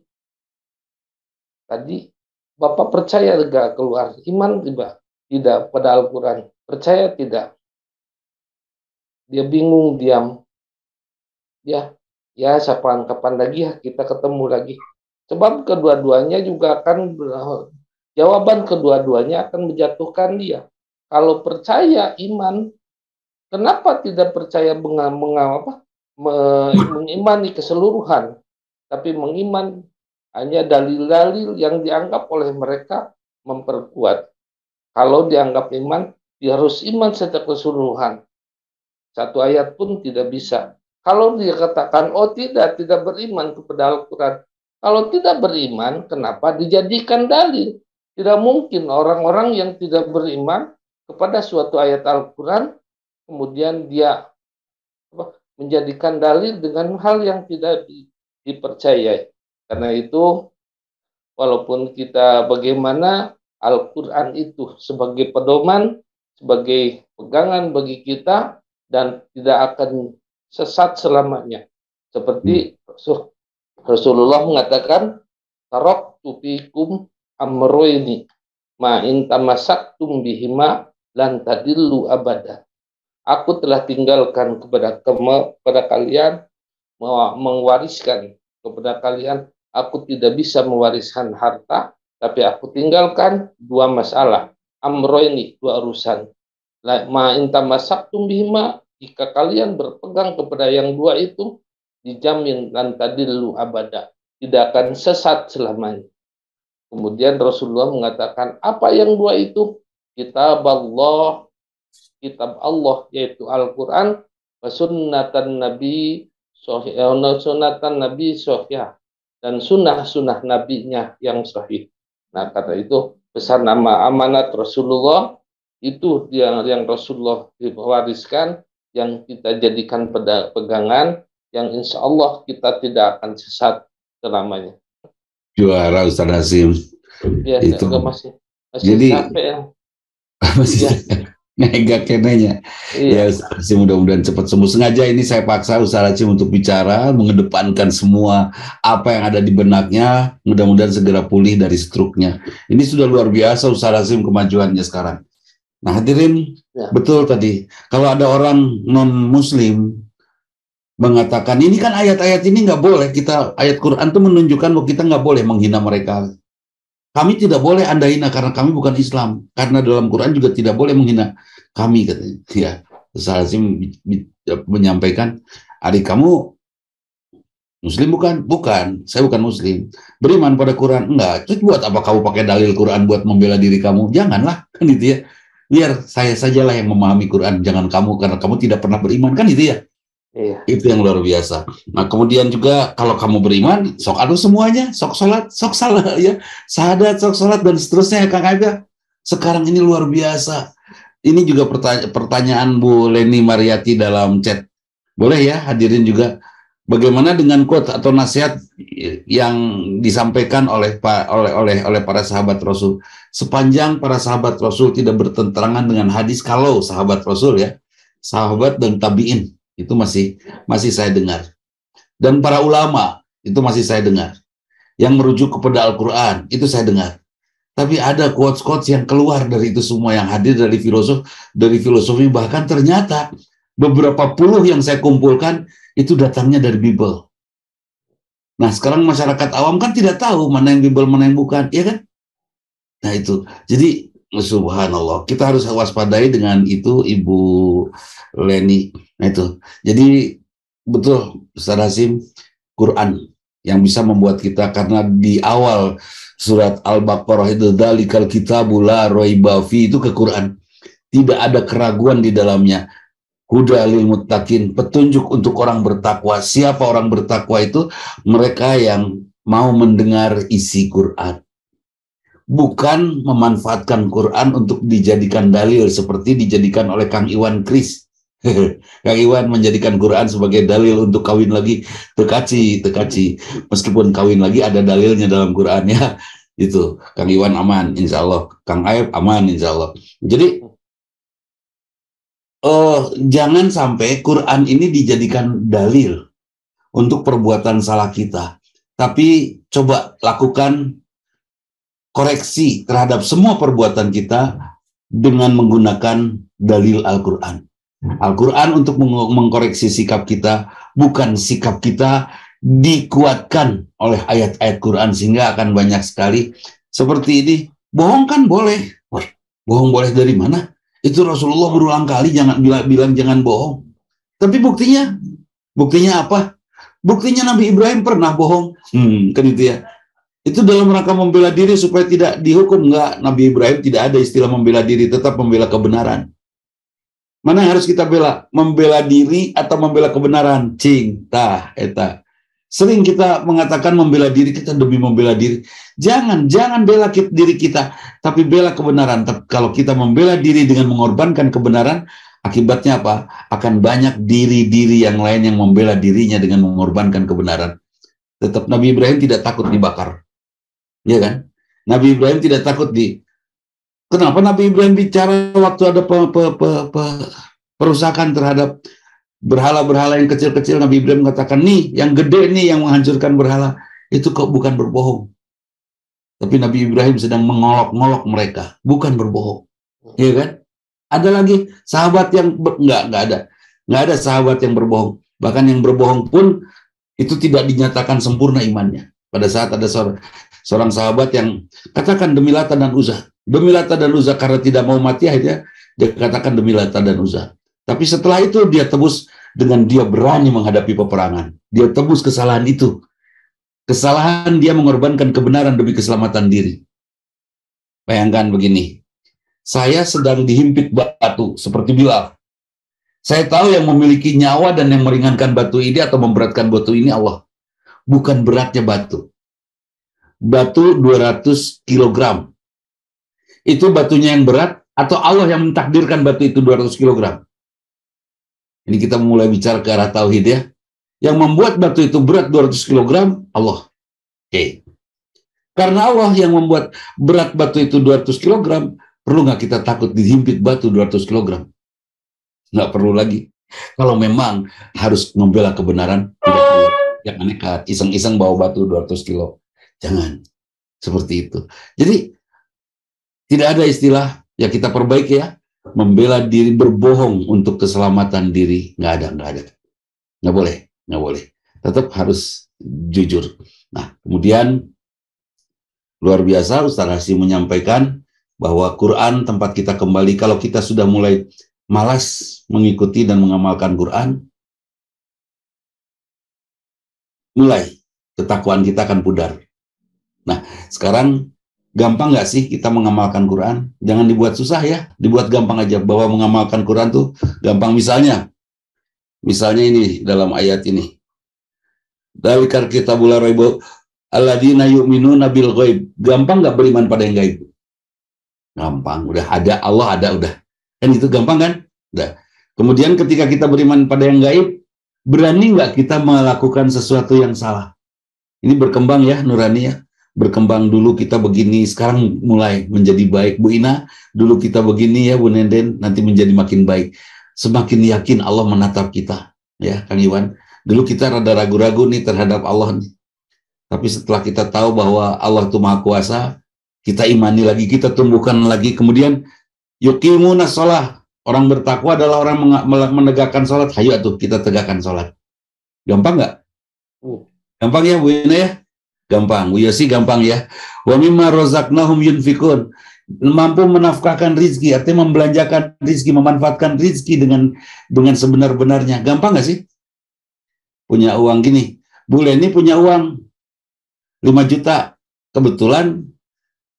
Tadi Bapak percaya tidak keluar iman tidak pada Al-Quran? Percaya tidak? Dia bingung, diam. Ya, kapan lagi ya kita ketemu lagi. Sebab kedua-duanya juga akan jawaban kedua-duanya akan menjatuhkan dia. Kalau percaya iman, kenapa tidak percaya mengimani keseluruhan, tapi mengiman hanya dalil-dalil yang dianggap oleh mereka memperkuat. Kalau dianggap iman, dia harus iman secara keseluruhan. Satu ayat pun tidak bisa. Kalau dia katakan, oh tidak beriman kepada Al-Quran. Kalau tidak beriman, kenapa dijadikan dalil? Tidak mungkin orang-orang yang tidak beriman kepada suatu ayat Al-Quran, kemudian dia menjadikan dalil dengan hal yang tidak dipercayai. Karena itu, walaupun kita bagaimana, Al-Quran itu sebagai pedoman, sebagai pegangan bagi kita, dan tidak akan sesat selamanya. Seperti Rasulullah mengatakan, taraktu fikum amroini ma in tamassaktum bihima lan tadillu abada. Aku telah tinggalkan kepada kalian, mewariskan kepada kalian. Aku tidak bisa mewariskan harta, tapi aku tinggalkan dua masalah. Amroini, dua urusan. Ma in tamassaktum bihima, jika kalian berpegang kepada yang dua itu, dijamin lan tadillu abada, tidak akan sesat selamanya. Kemudian Rasulullah mengatakan, apa yang dua itu? Kitab Allah, yaitu Al-Quran, sunnatan Nabi Sohiyah, dan sunnah nabinya yang sahih. Nah, karena itu pesan nama amanat Rasulullah itu yang Rasulullah wariskan, yang kita jadikan pegangan, yang insya Allah kita tidak akan sesat selamanya. Juara Ustaz Hasim. Ya, Itu masih jadi capek ya. masih Ya, ngegak kenanya. Ya iya. Ustaz Hasim mudah-mudahan cepat sembuh. Sengaja ini saya paksa Ustaz Hasim untuk bicara, mengedepankan semua apa yang ada di benaknya, mudah-mudahan segera pulih dari struknya. Ini sudah luar biasa Ustaz Hasim kemajuannya sekarang. Nah hadirin, Ya. betul tadi, kalau ada orang non-muslim mengatakan ini kan ayat-ayat ini nggak boleh, kita ayat Quran itu menunjukkan bahwa kita nggak boleh menghina mereka. Kami tidak boleh Anda hina karena kami bukan Islam. Karena dalam Quran juga tidak boleh menghina kami, katanya. Ya, Ustaz Hasim menyampaikan, adik kamu Muslim bukan? Bukan, saya bukan Muslim. Beriman pada Quran? Enggak. Terus buat apa kamu pakai dalil Quran buat membela diri kamu? Janganlah, kan itu ya. Biar saya sajalah yang memahami Quran, jangan kamu, karena kamu tidak pernah beriman, kan itu ya. Iya. Itu yang luar biasa. Nah, kemudian juga kalau kamu beriman, sok adu semuanya, sok sholat, sok salah ya, syahadat, sok sholat dan seterusnya ya Kang Aga. Sekarang ini luar biasa. Ini juga pertanyaan Bu Leni Mariati dalam chat. Boleh ya hadirin juga. Bagaimana dengan quote atau nasihat yang disampaikan oleh para sahabat Rasul? Sepanjang para sahabat Rasul tidak bertentangan dengan hadis, kalau sahabat Rasul ya, sahabat dan tabiin itu masih saya dengar, dan para ulama itu masih saya dengar, yang merujuk kepada Al-Quran itu saya dengar. Tapi ada quotes-quotes yang keluar dari itu semua, yang hadir dari filosofi, bahkan ternyata beberapa puluh yang saya kumpulkan itu datangnya dari Bible. Nah sekarang masyarakat awam kan tidak tahu mana yang Bible, mana yang bukan, ya kan? Nah itu, jadi subhanallah, kita harus waspadai dengan itu Ibu Leni. Nah itu, jadi betul Ustaz Hasim, Quran yang bisa membuat kita, karena di awal surat Al-Baqarah itu, dzalikal kitabu la raiba fi, itu ke Quran. Tidak ada keraguan di dalamnya. Huda lil muttaqin, petunjuk untuk orang bertakwa. Siapa orang bertakwa itu? Mereka yang mau mendengar isi Quran. Bukan memanfaatkan Quran untuk dijadikan dalil seperti dijadikan oleh Kang Iwan Kris. Kang Iwan menjadikan Quran sebagai dalil untuk kawin lagi. Tekaci. Meskipun kawin lagi ada dalilnya dalam Quran ya. Itu Kang Iwan aman insya Allah. Kang Aib aman insya Allah. Jadi jangan sampai Quran ini dijadikan dalil untuk perbuatan salah kita. Tapi coba lakukan koreksi terhadap semua perbuatan kita dengan menggunakan dalil Al-Quran. Al-Quran untuk mengkoreksi sikap kita, bukan sikap kita dikuatkan oleh ayat-ayat Quran, sehingga akan banyak sekali seperti ini. Bohong kan boleh. Bohong boleh dari mana? Itu Rasulullah berulang kali jangan bilang jangan bohong. Tapi buktinya apa? Buktinya Nabi Ibrahim pernah bohong. Kan itu ya. Itu dalam rangka membela diri supaya tidak dihukum. Enggak, Nabi Ibrahim tidak ada istilah membela diri, tetap membela kebenaran. Mana yang harus kita bela? Membela diri atau membela kebenaran? Cing, tah, eta. Sering kita mengatakan membela diri kita demi membela diri. Jangan bela diri kita, tapi bela kebenaran. Tapi kalau kita membela diri dengan mengorbankan kebenaran, akibatnya apa? Akan banyak diri-diri yang lain yang membela dirinya dengan mengorbankan kebenaran. Tetap Nabi Ibrahim tidak takut dibakar. Ya kan? Nabi Ibrahim tidak takut Kenapa Nabi Ibrahim bicara waktu ada perusakan terhadap berhala-berhala yang kecil-kecil? Nabi Ibrahim mengatakan, nih yang gede nih yang menghancurkan berhala, itu kok bukan berbohong. Tapi Nabi Ibrahim sedang mengolok-ngolok mereka, bukan berbohong. Iya kan? Ada lagi sahabat yang nggak ada sahabat yang berbohong. Bahkan yang berbohong pun itu tidak dinyatakan sempurna imannya. Pada saat ada seorang sahabat yang katakan demi Lata dan Uzza. Demi Lata dan Uzza, karena tidak mau mati akhirnya dia katakan demi Lata dan Uzza. Tapi setelah itu dia tebus dengan dia berani menghadapi peperangan. Dia tebus kesalahan itu. Kesalahan dia mengorbankan kebenaran demi keselamatan diri. Bayangkan begini. Saya sedang dihimpit batu seperti Bilal. Saya tahu yang memiliki nyawa dan yang meringankan batu ini atau memberatkan batu ini Allah. Bukan beratnya batu. Batu 200 kg. Itu batunya yang berat atau Allah yang mentakdirkan batu itu 200 kg? Ini kita mulai bicara ke arah tauhid ya. Yang membuat batu itu berat 200 kg, Allah. Oke. Karena Allah yang membuat berat batu itu 200 kg, perlu nggak kita takut dihimpit batu 200 kg? Nggak perlu lagi. Kalau memang harus membela kebenaran, tidak perlu. Jangan nekat, iseng-iseng bawa batu 200 kilo. Jangan. Seperti itu. Jadi, tidak ada istilah, ya kita perbaiki ya, membela diri, berbohong untuk keselamatan diri. Nggak ada. Nggak boleh. Tetap harus jujur. Nah, kemudian, luar biasa, Ustaz Hasyim menyampaikan bahwa Quran tempat kita kembali, kalau kita sudah mulai malas mengikuti dan mengamalkan Quran, mulai ketakwaan kita akan pudar. Nah, sekarang gampang nggak sih kita mengamalkan Quran? Jangan dibuat susah ya, dibuat gampang aja. Bahwa mengamalkan Quran tuh gampang. Misalnya ini dalam ayat ini. Dalikar kitabul la raiba alladzina yu'minuna bil ghaib. Gampang nggak beriman pada yang gaib? Gampang, udah ada, Allah ada, udah. Kan itu gampang kan? Udah. Kemudian ketika kita beriman pada yang gaib, berani nggak kita melakukan sesuatu yang salah? Ini berkembang ya, Nurani ya. Berkembang, dulu kita begini, sekarang mulai menjadi baik. Bu Ina, dulu kita begini ya, Bu Nenden, nanti menjadi makin baik. Semakin yakin Allah menatap kita. Ya, Kang Iwan. Dulu kita rada ragu-ragu nih terhadap Allah nih. Tapi setelah kita tahu bahwa Allah itu Maha Kuasa, kita imani lagi, kita tumbuhkan lagi. Kemudian, yuqimunas shalah. Orang bertakwa adalah orang menegakkan sholat. Hayu tuh, kita tegakkan sholat. Gampang nggak? Gampang ya, Bu Ina ya? Gampang. Bu Yosi gampang ya. Wa mimma razaqnahum yunfikun. Mampu menafkahkan rizki, artinya membelanjakan rizki, memanfaatkan rizki dengan sebenar-benarnya. Gampang nggak sih? Punya uang gini. Bu Leni punya uang 5 juta. Kebetulan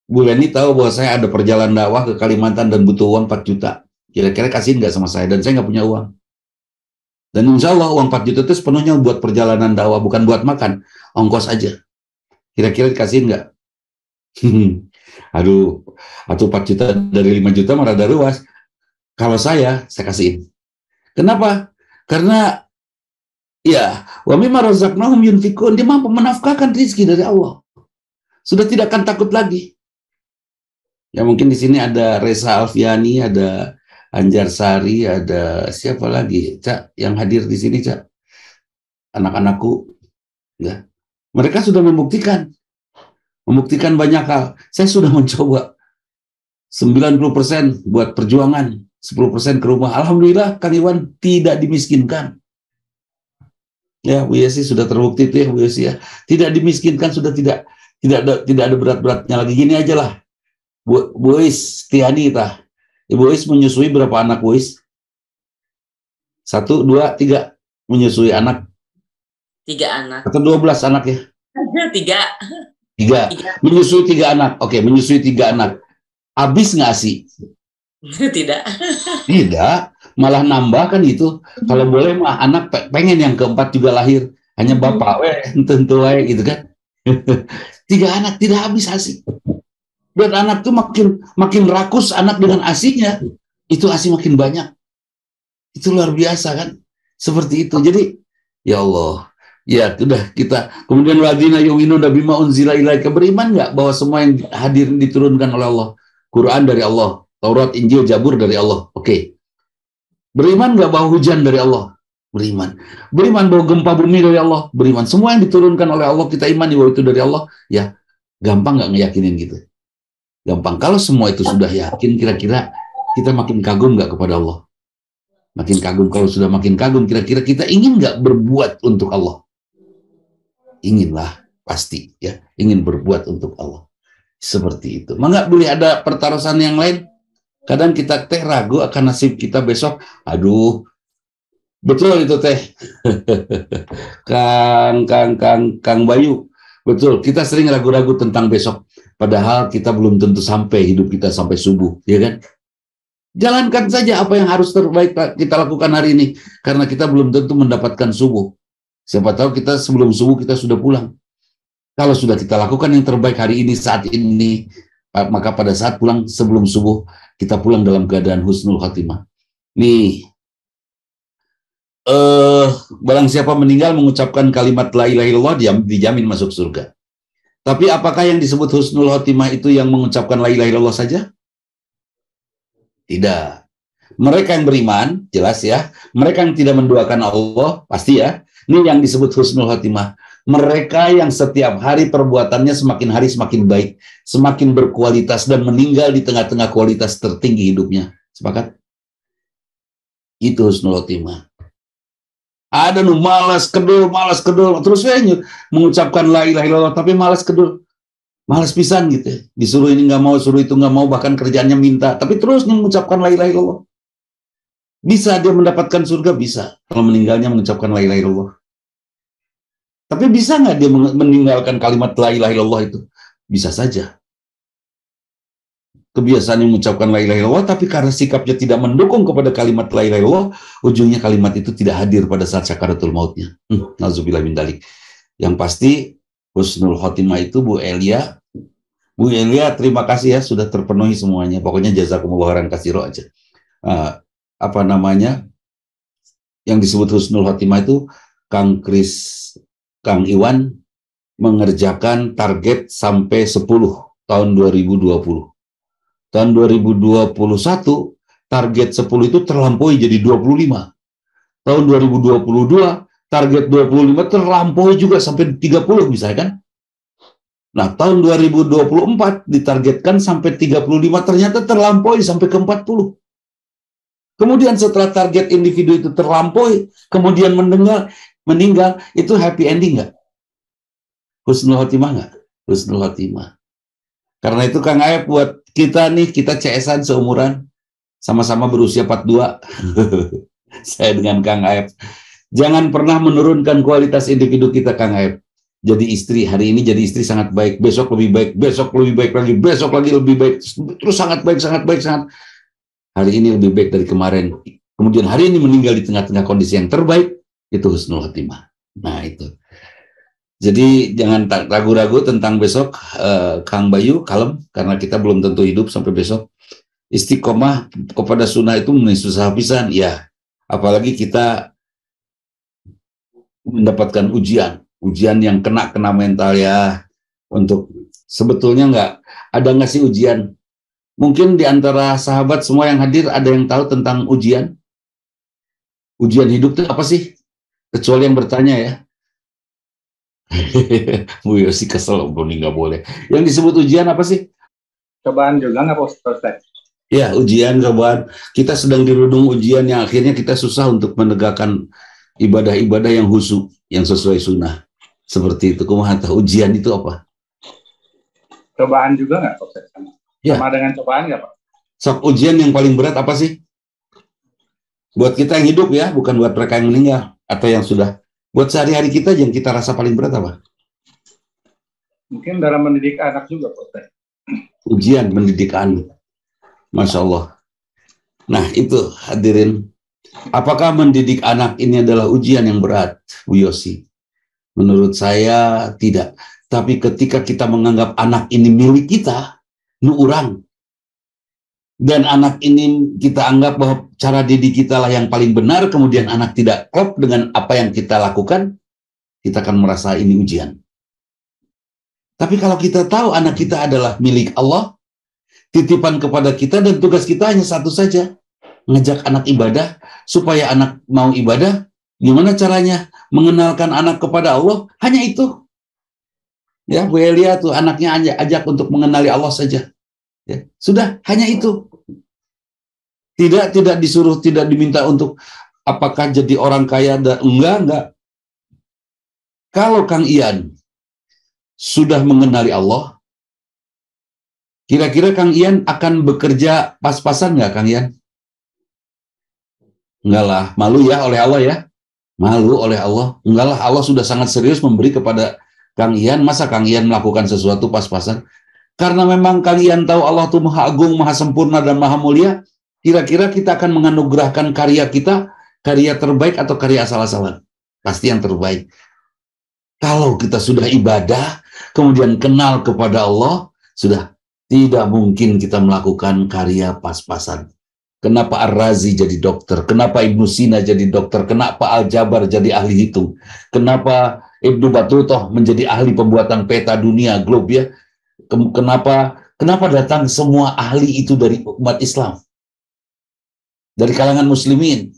Bu Leni tahu bahwa saya ada perjalanan dakwah ke Kalimantan dan butuh uang 4 juta. Kira-kira kasih nggak sama saya? Dan saya nggak punya uang. Dan insya Allah uang 4 juta itu sepenuhnya buat perjalanan dakwah, bukan buat makan. Ongkos aja. Kira-kira dikasihin nggak? Aduh, atau 4 juta dari 5 juta malah ada ruas. Kalau saya kasihin. Kenapa? Karena ya, wa mimma razaqnahum yunfikun, dia mampu menafkahkan rezeki dari Allah. Sudah tidak akan takut lagi. Ya mungkin di sini ada Reza Alfiani, ada Anjar Sari, ada siapa lagi, Cak, yang hadir di sini, Cak? Anak-anakku, ya. Mereka sudah membuktikan banyak hal. Saya sudah mencoba 90% buat perjuangan, 10% ke rumah. Alhamdulillah, Kang Iwan tidak dimiskinkan. Ya, Bu Yesi sudah terbukti itu ya, Bu Yesi ya. Tidak dimiskinkan, sudah tidak ada berat-beratnya lagi. Gini aja lah, Bu Is, Tiani tah. Ibu Is menyusui berapa anak, Bu Is? 1, 2, 3 menyusui anak. 3 anak. Atau 12 anak ya? 3. Menyusui 3 anak. Oke, menyusui 3 anak. Habis nggak sih? Tidak. Tidak. malah nambah kan gitu. Kalau boleh mah anak pengen yang keempat juga lahir, hanya bapak tentu gitu kan. 3 anak tidak habis ASI. Dan anak tuh makin makin rakus anak dengan ASInya, itu ASI makin banyak. Itu luar biasa kan, seperti itu. Jadi ya Allah, ya sudah kita. Kemudian ladina yu'minuna bima unzila ilaika, beriman nggak bahwa semua yang hadir diturunkan oleh Allah, Quran dari Allah, Taurat, Injil, Zabur dari Allah. Oke. Beriman nggak bahwa hujan dari Allah? Beriman. Beriman bahwa gempa bumi dari Allah? Beriman. Semua yang diturunkan oleh Allah kita imani bahwa itu dari Allah. Ya, gampang nggak ngeyakinin gitu? Gampang. Kalau semua itu sudah yakin, kira-kira kita makin kagum nggak kepada Allah? Makin kagum. Kalau sudah makin kagum, kira-kira kita ingin nggak berbuat untuk Allah? Inginlah, pasti ya. Ingin berbuat untuk Allah. Seperti itu. Maka boleh ada pertaruhan yang lain? Kadang kita teh ragu akan nasib kita besok. Aduh, betul itu teh. Kang Bayu. Betul, kita sering ragu-ragu tentang besok. Padahal kita belum tentu sampai hidup kita sampai subuh, ya kan? Jalankan saja apa yang harus terbaik kita lakukan hari ini. Karena kita belum tentu mendapatkan subuh. Siapa tahu kita sebelum subuh kita sudah pulang. Kalau sudah kita lakukan yang terbaik hari ini, saat ini, maka pada saat pulang sebelum subuh, kita pulang dalam keadaan husnul khatimah. Nih, barang siapa meninggal mengucapkan kalimat la ilaha illallah, dia dijamin masuk surga. Tapi apakah yang disebut husnul khatimah itu yang mengucapkan la ilaha illallah saja? Tidak. Mereka yang beriman, jelas ya. Mereka yang tidak menduakan Allah, pasti ya. Ini yang disebut husnul khatimah. Mereka yang setiap hari perbuatannya semakin hari semakin baik, semakin berkualitas, dan meninggal di tengah-tengah kualitas tertinggi hidupnya. Sepakat? Itu husnul khotimah. Ada nu malas kedul, terus mengucapkan la ilaha illallah, tapi malas kedul, malas pisan gitu. Disuruh ini nggak mau, suruh itu nggak mau, bahkan kerjaannya minta, tapi terus mengucapkan la ilaha illallah. Bisa dia mendapatkan surga? Bisa. Kalau meninggalnya mengucapkan la ilaha illallah. Tapi bisa nggak dia meninggalkan kalimat la ilaha illallah itu? Bisa saja. Kebiasaan yang mengucapkan la ilaha illallah, tapi karena sikapnya tidak mendukung kepada kalimat la ilaha illallah, ujungnya kalimat itu tidak hadir pada saat sakaratul mautnya. Nauzubillah min dzalik. Yang pasti husnul khotimah itu Bu Elia. Bu Elia, terima kasih ya sudah terpenuhi semuanya. Pokoknya jazakumullah khairan katsira aja. Apa namanya? Yang disebut husnul khotimah itu Kang Iwan mengerjakan target sampai 10 tahun 2020. Tahun 2021 target 10 itu terlampaui jadi 25. Tahun 2022 target 25 terlampaui juga sampai 30 misalnya kan. Nah, tahun 2024 ditargetkan sampai 35, ternyata terlampaui sampai ke 40. Kemudian setelah target individu itu terlampaui, kemudian meninggal, itu happy ending nggak? Husnul khotimah nggak? Husnul khotimah. Karena itu Kang Aep, buat kita nih, kita CS-an seumuran, sama-sama berusia 42. Saya dengan Kang Aep. Jangan pernah menurunkan kualitas individu kita, Kang Aep. Jadi istri, hari ini jadi istri sangat baik, besok lebih baik, besok lebih baik lagi, besok lagi lebih baik, terus sangat baik. Hari ini lebih baik dari kemarin. Kemudian hari ini meninggal di tengah-tengah kondisi yang terbaik, itu husnul khotimah. Nah itu. Jadi jangan ragu-ragu tentang besok, Kang Bayu, kalem, karena kita belum tentu hidup sampai besok. Istiqomah kepada sunnah itu susah pisan, ya. Apalagi kita mendapatkan ujian yang kena mental ya. Untuk sebetulnya nggak sih ujian? Mungkin di antara sahabat semua yang hadir ada yang tahu tentang ujian? Ujian hidup itu apa sih? Kecuali yang bertanya ya. Bu Yosi kesel, nggak boleh. Yang disebut ujian apa sih? Cobaan juga nggak, Ustaz? Ya, ujian, cobaan. Kita sedang dirundung ujian yang akhirnya kita susah untuk menegakkan ibadah-ibadah yang khusyuk, yang sesuai sunnah. Seperti itu. Kumaha ujian itu apa? Cobaan juga nggak, Ustaz? Ya. Sama dengan cobaan nggak, Pak? Sok ujian yang paling berat apa sih? Buat kita yang hidup ya, bukan buat mereka yang meninggal atau yang sudah. Buat sehari-hari kita yang kita rasa paling berat apa? Mungkin dalam mendidik anak juga, Ustaz. Ujian mendidik anak. Masya Allah. Nah itu hadirin, Apakah mendidik anak ini adalah ujian yang berat, Bu Yosi? Menurut saya tidak. Tapi ketika kita menganggap anak ini milik kita, nu urang, dan anak ini kita anggap bahwa cara didik kita lah yang paling benar, kemudian anak tidak klop dengan apa yang kita lakukan, kita akan merasa ini ujian. Tapi kalau kita tahu anak kita adalah milik Allah, titipan kepada kita, dan tugas kita hanya satu saja, ngajak anak ibadah, supaya anak mau ibadah. Gimana caranya mengenalkan anak kepada Allah? Hanya itu. Ya, Bu Elia tuh anaknya ajak untuk mengenali Allah saja. Ya, sudah, hanya itu. Tidak disuruh, tidak diminta untuk apakah jadi orang kaya. Enggak. Kalau Kang Ian sudah mengenali Allah, kira-kira Kang Ian akan bekerja pas-pasan nggak, Kang Ian? Enggak lah, malu ya oleh Allah ya. Malu oleh Allah. Enggak lah, Allah sudah sangat serius memberi kepada Kang Ian. Masa Kang Ian melakukan sesuatu pas-pasan? Karena memang Kang Ian tahu Allah itu Maha Agung, Maha Sempurna, dan Maha Mulia. Kira-kira kita akan menganugerahkan karya kita, karya terbaik atau karya asal-asalan? Pasti yang terbaik. Kalau kita sudah ibadah, kemudian kenal kepada Allah, sudah tidak mungkin kita melakukan karya pas-pasan. Kenapa Ar-Razi jadi dokter? Kenapa Ibnu Sina jadi dokter? Kenapa Al-Jabar jadi ahli hitung? Kenapa Ibnu Battuta menjadi ahli pembuatan peta dunia, globe ya? Kenapa datang semua ahli itu dari umat Islam? Dari kalangan muslimin.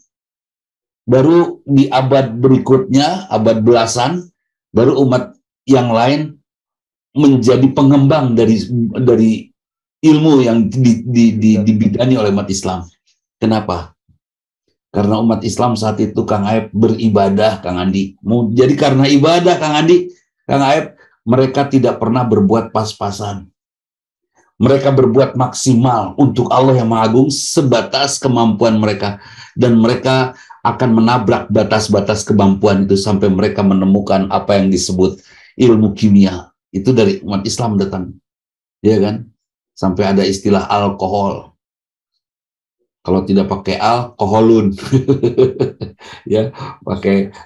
Baru di abad berikutnya, abad belasan, baru umat yang lain menjadi pengembang dari ilmu yang dibidani oleh umat Islam. Kenapa? Karena umat Islam saat itu, Kang Aep, beribadah, Kang Andi. Jadi karena ibadah, Kang Andi, Kang Aep, mereka tidak pernah berbuat pas-pasan. Mereka berbuat maksimal untuk Allah yang Maha Agung sebatas kemampuan mereka. Dan mereka akan menabrak batas-batas kemampuan itu sampai mereka menemukan apa yang disebut ilmu kimia. Itu dari umat Islam datang. Ya kan? Sampai ada istilah alkohol. Kalau tidak pakai alkoholun. Ya,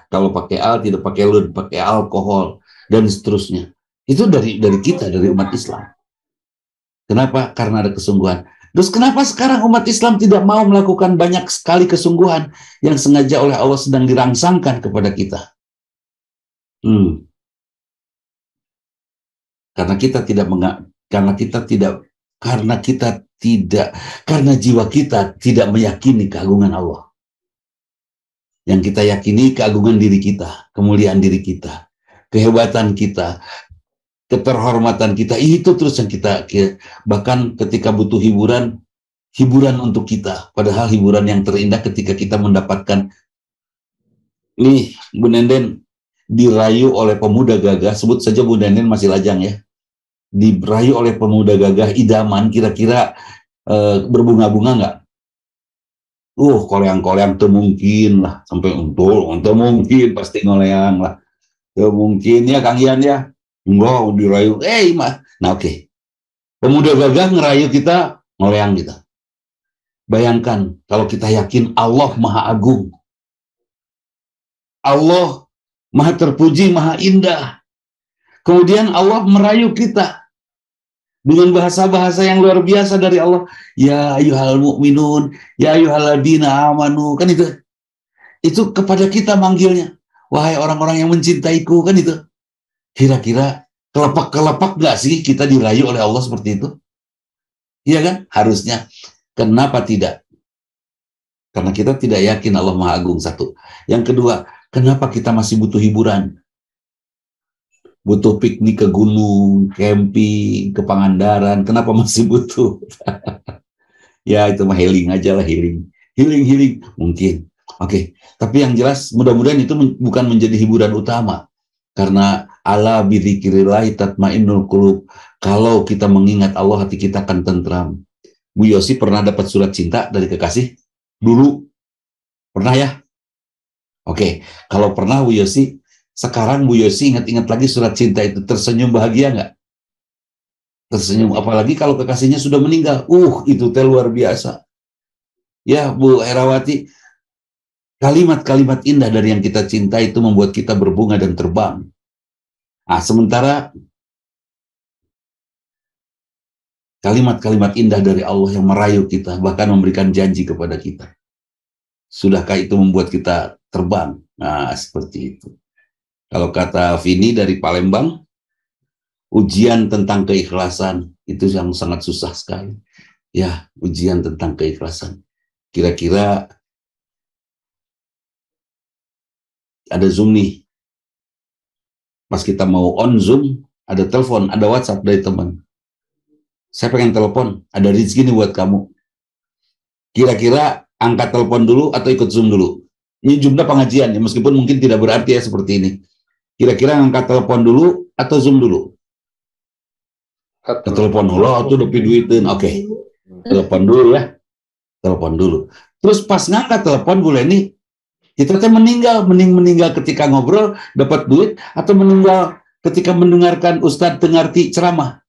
kalau pakai al tidak pakai lun, pakai alkohol dan seterusnya. Itu dari kita, dari umat Islam. Kenapa? Karena ada kesungguhan. Terus kenapa sekarang umat Islam tidak mau melakukan banyak sekali kesungguhan yang sengaja oleh Allah sedang dirangsangkan kepada kita? Karena kita karena jiwa kita tidak meyakini keagungan Allah. Yang kita yakini keagungan diri kita, kemuliaan diri kita, kehebatan kita, keterhormatan kita, itu terus yang kita bahkan ketika butuh hiburan untuk kita, padahal hiburan yang terindah ketika kita mendapatkan nih, Bu Nenden dirayu oleh pemuda gagah, sebut saja Bu Nenden masih lajang ya, dirayu oleh pemuda gagah idaman, kira-kira berbunga-bunga nggak? Koleang-koleang tuh mungkin lah, sampai untuk mungkin pasti ngoleang lah, tuh mungkin ya Kang Ian ya. Enggak, dirayu, mah. Nah oke. Pemuda gagah ngerayu kita, ngoleang kita. Bayangkan kalau kita yakin Allah Maha Agung. Allah Maha terpuji, Maha indah. Kemudian Allah merayu kita dengan bahasa-bahasa yang luar biasa dari Allah. Ya ayyuhal mu'minun, ya ayyuhalladzina amanu. Kan itu. Itu kepada kita manggilnya. Wahai orang-orang yang mencintaiku, kan itu. Kira-kira kelepak-kelepak gak sih kita dirayu oleh Allah seperti itu? Iya kan? Harusnya. Kenapa tidak? Karena kita tidak yakin Allah Maha Agung, satu. Yang kedua, kenapa kita masih butuh hiburan? Butuh piknik ke gunung, camping, ke Pangandaran. Kenapa masih butuh? Ya itu mah healing aja lah, healing. Healing, mungkin. Oke. Tapi yang jelas mudah-mudahan itu bukan menjadi hiburan utama. Karena ala bidzikrillahi tatmainnul qulub. Kalau kita mengingat Allah, hati kita akan tentram. Bu Yosi pernah dapat surat cinta dari kekasih? Dulu? Pernah ya? Oke. Kalau pernah Bu Yosi, sekarang Bu Yosi ingat-ingat lagi surat cinta itu, tersenyum bahagia nggak? Tersenyum. Apalagi kalau kekasihnya sudah meninggal. Itu luar biasa. Ya Bu Herawati, Kalimat-kalimat indah dari yang kita cintai itu membuat kita berbunga dan terbang. Nah, sementara kalimat-kalimat indah dari Allah yang merayu kita, bahkan memberikan janji kepada kita. Sudahkah itu membuat kita terbang? Nah, seperti itu. Kalau kata Vini dari Palembang, ujian tentang keikhlasan itu yang sangat susah sekali. Ya, ujian tentang keikhlasan. Kira-kira ada Zoom nih. Pas kita mau on Zoom, ada telepon, ada WhatsApp dari teman. Saya pengen telepon, ada rezeki nih buat kamu. Kira-kira angkat telepon dulu atau ikut Zoom dulu? Ini jumlah pengajian ya, meskipun mungkin tidak berarti ya seperti ini. Kira-kira angkat telepon dulu atau Zoom dulu? Telepon dulu, atau udah duitin. Oke, telepon dulu ya. Telepon dulu. Terus pas ngangkat telepon Bu Leni, kita tuh meninggal ketika ngobrol dapat duit, atau meninggal ketika mendengarkan Ustadz Tengarti ceramah.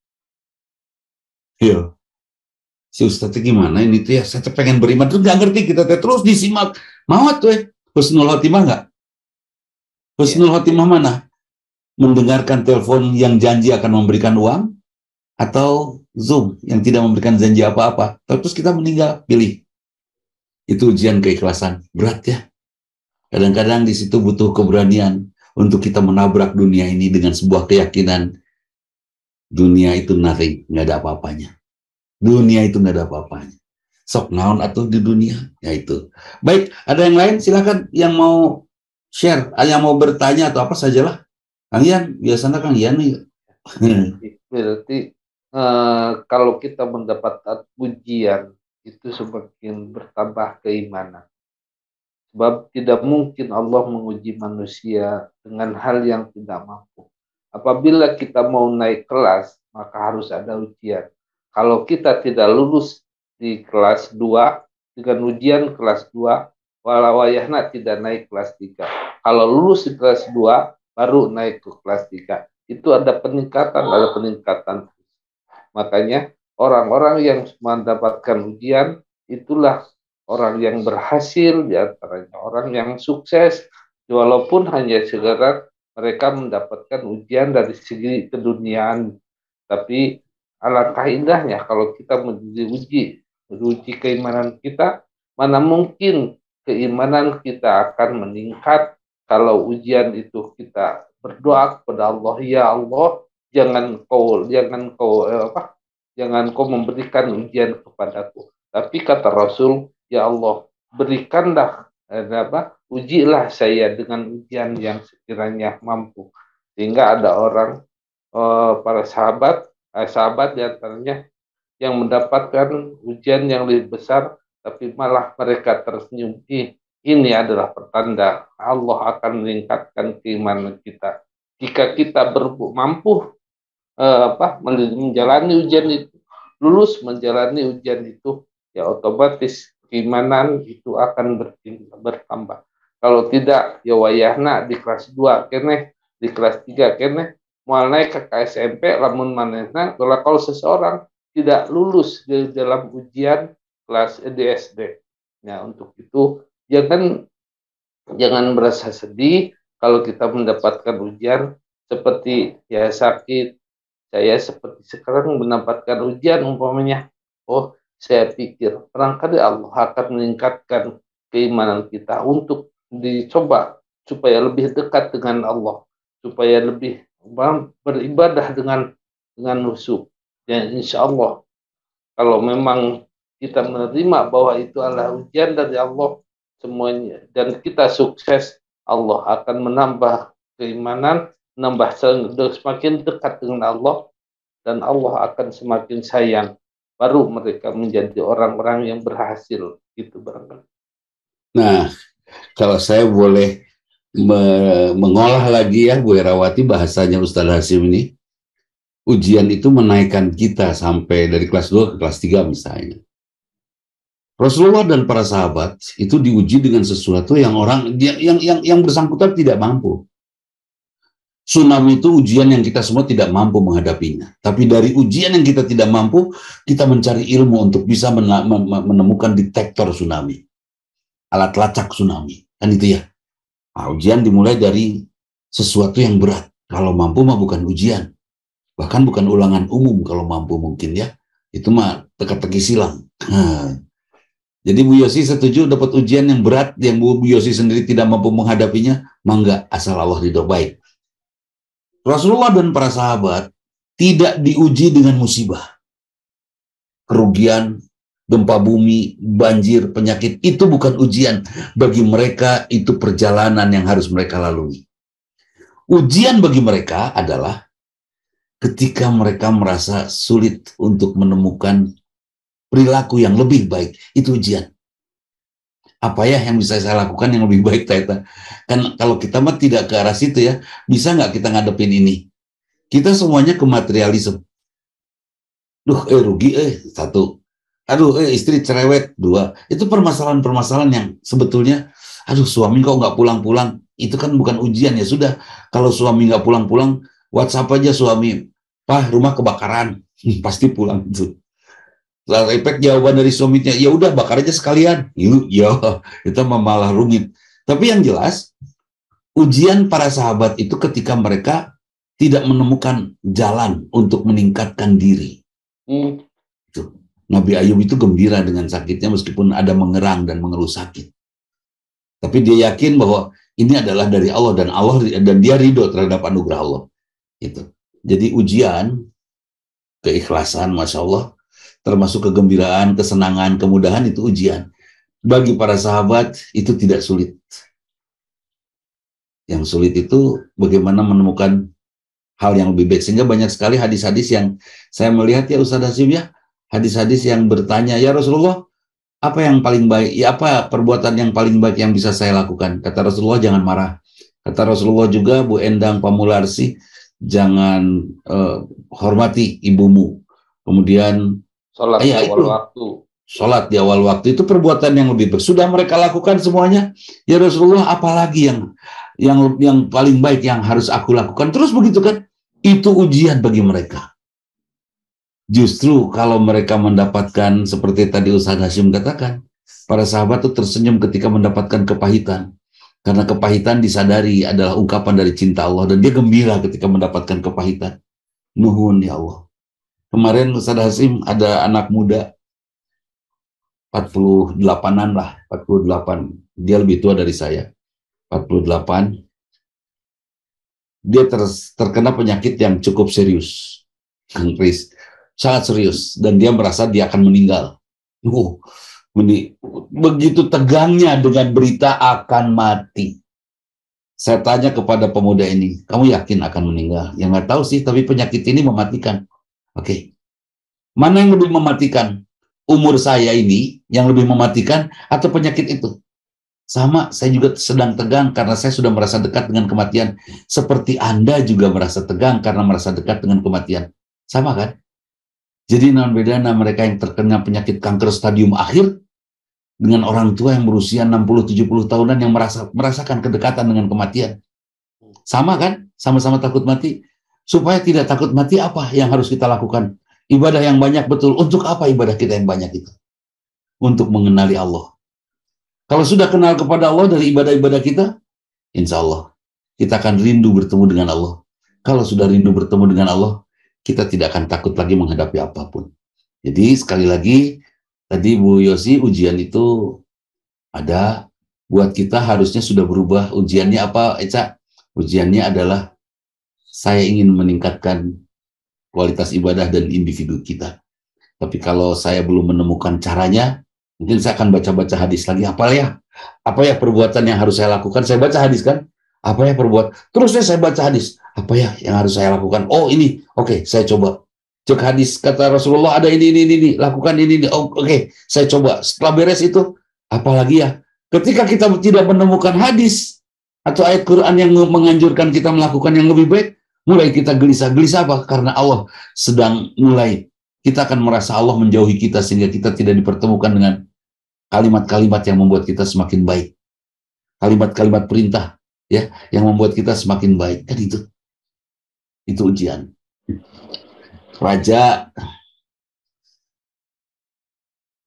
Iya. Si Ustadz gimana ini tuh ya, saya pengen beriman, terus nggak ngerti kita terus disimak. Mau tuh husnul khotimah nggak? Husnul khotimah mana? Mendengarkan telepon yang janji akan memberikan uang, atau Zoom yang tidak memberikan janji apa-apa. Terus kita meninggal, pilih. Itu ujian keikhlasan, berat ya. Kadang-kadang di situ butuh keberanian untuk kita menabrak dunia ini dengan sebuah keyakinan dunia itu nothing, nggak ada apa-apanya. Dunia itu nggak ada apa-apanya. Sok naon atau di dunia, ya itu. Baik, ada yang lain? Silakan yang mau share, yang mau bertanya atau apa sajalah. Kang Ian, biasanya Kang Ian nih. Berarti kalau kita mendapatkan ujian itu semakin bertambah keimanan. Sebab tidak mungkin Allah menguji manusia dengan hal yang tidak mampu. Apabila kita mau naik kelas, maka harus ada ujian. Kalau kita tidak lulus di kelas 2, dengan ujian kelas 2, walayahna tidak naik kelas 3. Kalau lulus di kelas 2, baru naik ke kelas 3. Itu ada peningkatan. Makanya orang-orang yang mendapatkan ujian, itulah orang yang berhasil, di antaranya orang yang sukses, walaupun hanya sekedar mereka mendapatkan ujian dari segi keduniaan. Tapi alangkah indahnya kalau kita diuji keimanan kita, mana mungkin keimanan kita akan meningkat kalau ujian itu kita berdoa kepada Allah, ya Allah, jangan kau memberikan ujian kepadaku. Tapi kata Rasul, ya Allah, berikanlah ujilah saya dengan ujian yang sekiranya mampu. Sehingga ada orang, para sahabat di antaranya yang mendapatkan ujian yang lebih besar, tapi malah mereka tersenyum. Ini adalah pertanda Allah akan meningkatkan keimanan kita. Jika kita mampu menjalani ujian itu, lulus menjalani ujian itu, ya otomatis keimanan itu akan bertambah. Kalau tidak, ya wayahna di kelas 2 keneh, di kelas 3 keneh, mau naik ke KSMP, lamun manehna, kalau seseorang tidak lulus di dalam ujian kelas SD. Nah, untuk itu jangan merasa sedih kalau kita mendapatkan ujian seperti ya sakit. Saya seperti sekarang mendapatkan ujian umpamanya, oh saya pikir barangkali Allah akan meningkatkan keimanan kita untuk dicoba supaya lebih dekat dengan Allah, supaya lebih beribadah dengan khusyuk. Dan insya Allah kalau memang kita menerima bahwa itu adalah ujian dari Allah semuanya, dan kita sukses, Allah akan menambah keimanan, semakin dekat dengan Allah, dan Allah akan semakin sayang. Baru mereka menjadi orang-orang yang berhasil. Gitu barangkali. Nah, kalau saya boleh mengolah lagi ya Bu Herawati, bahasanya Ustaz Hasyim ini, ujian itu menaikkan kita sampai dari kelas 2 ke kelas 3 misalnya. Rasulullah dan para sahabat itu diuji dengan sesuatu yang yang bersangkutan tidak mampu. Tsunami itu ujian yang kita semua tidak mampu menghadapinya. Tapi dari ujian yang kita tidak mampu, kita mencari ilmu untuk bisa menemukan detektor tsunami. Alat lacak tsunami. Kan itu ya. Nah, ujian dimulai dari sesuatu yang berat. Kalau mampu mah bukan ujian. Bahkan bukan ulangan umum kalau mampu mungkin ya. Itu mah teka-teki silang. Jadi Bu Yosi setuju dapat ujian yang berat yang Bu Yosi sendiri tidak mampu menghadapinya, mangga asal Allah ridho. Baik. Rasulullah dan para sahabat tidak diuji dengan musibah. Kerugian, gempa bumi, banjir, penyakit, itu bukan ujian. Bagi mereka itu perjalanan yang harus mereka lalui. Ujian bagi mereka adalah ketika mereka merasa sulit untuk menemukan perilaku yang lebih baik. Itu ujian. Apa ya yang bisa saya lakukan yang lebih baik, Taita? Kan kalau kita mah tidak ke arah situ ya, bisa nggak kita ngadepin ini? Kita semuanya ke materialisme. Duh, rugi, satu. Aduh, istri cerewet, dua. Itu permasalahan-permasalahan yang sebetulnya, aduh, suami kok nggak pulang-pulang. Itu kan bukan ujian, ya sudah. Kalau suami nggak pulang-pulang, WhatsApp aja suami, Pak, rumah kebakaran. Pasti pulang itu. Lalu efek jawaban dari suaminya, ya udah bakar aja sekalian. Yuk, ya, itu malah rumit. Tapi yang jelas, ujian para sahabat itu ketika mereka tidak menemukan jalan untuk meningkatkan diri. Nabi Ayub itu gembira dengan sakitnya meskipun ada mengerang dan mengeluh sakit. Tapi dia yakin bahwa ini adalah dari Allah dan dia ridho terhadap anugerah Allah. Itu. Jadi ujian, keikhlasan, masya Allah, termasuk kegembiraan, kesenangan, kemudahan itu ujian. Bagi para sahabat itu tidak sulit. Yang sulit itu bagaimana menemukan hal yang lebih baik. Sehingga banyak sekali hadis-hadis yang saya melihat ya Ustaz Hasyim ya, hadis-hadis yang bertanya, ya Rasulullah, apa yang paling baik? Ya apa perbuatan yang paling baik yang bisa saya lakukan? Kata Rasulullah, jangan marah. Kata Rasulullah juga, Bu Endang Pamularsi, jangan hormati ibumu. Kemudian Sholat di awal waktu. Sholat di awal waktu itu perbuatan yang lebih baik. Sudah mereka lakukan semuanya. Ya Rasulullah, apalagi yang paling baik yang harus aku lakukan? Terus begitu kan? Itu ujian bagi mereka. Justru kalau mereka mendapatkan seperti tadi Ustaz Hasyim katakan, para sahabat itu tersenyum ketika mendapatkan kepahitan. Karena kepahitan disadari adalah ungkapan dari cinta Allah dan dia gembira ketika mendapatkan kepahitan. Nuhun ya Allah. Kemarin Ustaz Hasyim ada anak muda 48-an lah, 48. Dia lebih tua dari saya. 48. Dia terkena penyakit yang cukup serius. Chris. Sangat serius dan dia merasa dia akan meninggal. Begitu tegangnya dengan berita akan mati. Saya tanya kepada pemuda ini, kamu yakin akan meninggal? Ya nggak tahu sih, tapi penyakit ini mematikan. Oke. Mana yang lebih mematikan? Umur saya ini yang lebih mematikan atau penyakit itu? Sama, saya juga sedang tegang karena saya sudah merasa dekat dengan kematian. Seperti Anda juga merasa tegang karena merasa dekat dengan kematian. Sama kan? Jadi non bedana mereka yang terkena penyakit kanker stadium akhir dengan orang tua yang berusia 60-70 tahunan yang merasakan kedekatan dengan kematian. Sama kan? Sama-sama takut mati. Supaya tidak takut mati, apa yang harus kita lakukan? Ibadah yang banyak, betul. Untuk apa ibadah kita yang banyak itu? Untuk mengenali Allah. Kalau sudah kenal kepada Allah dari ibadah-ibadah kita, insya Allah kita akan rindu bertemu dengan Allah. Kalau sudah rindu bertemu dengan Allah, kita tidak akan takut lagi menghadapi apapun. Jadi sekali lagi, tadi Bu Yosi, ujian itu ada, buat kita harusnya sudah berubah. Ujiannya apa, Eca? Ujiannya adalah saya ingin meningkatkan kualitas ibadah dan individu kita. Tapi kalau saya belum menemukan caranya, mungkin saya akan baca-baca hadis lagi. Apa ya perbuatan yang harus saya lakukan? Saya baca hadis kan? Apa ya terusnya saya baca hadis. Apa ya yang harus saya lakukan? Oh ini, oke, saya coba. Cek hadis, kata Rasulullah ada ini, lakukan ini. Oh, oke, saya coba. Setelah beres itu, apalagi ya? Ketika kita tidak menemukan hadis atau ayat Quran yang menganjurkan kita melakukan yang lebih baik, mulai kita gelisah. Gelisah apa? Karena Allah sedang mulai. Kita akan merasa Allah menjauhi kita sehingga kita tidak dipertemukan dengan kalimat-kalimat yang membuat kita semakin baik. Kalimat-kalimat perintah ya yang membuat kita semakin baik. Kan itu ujian. Raja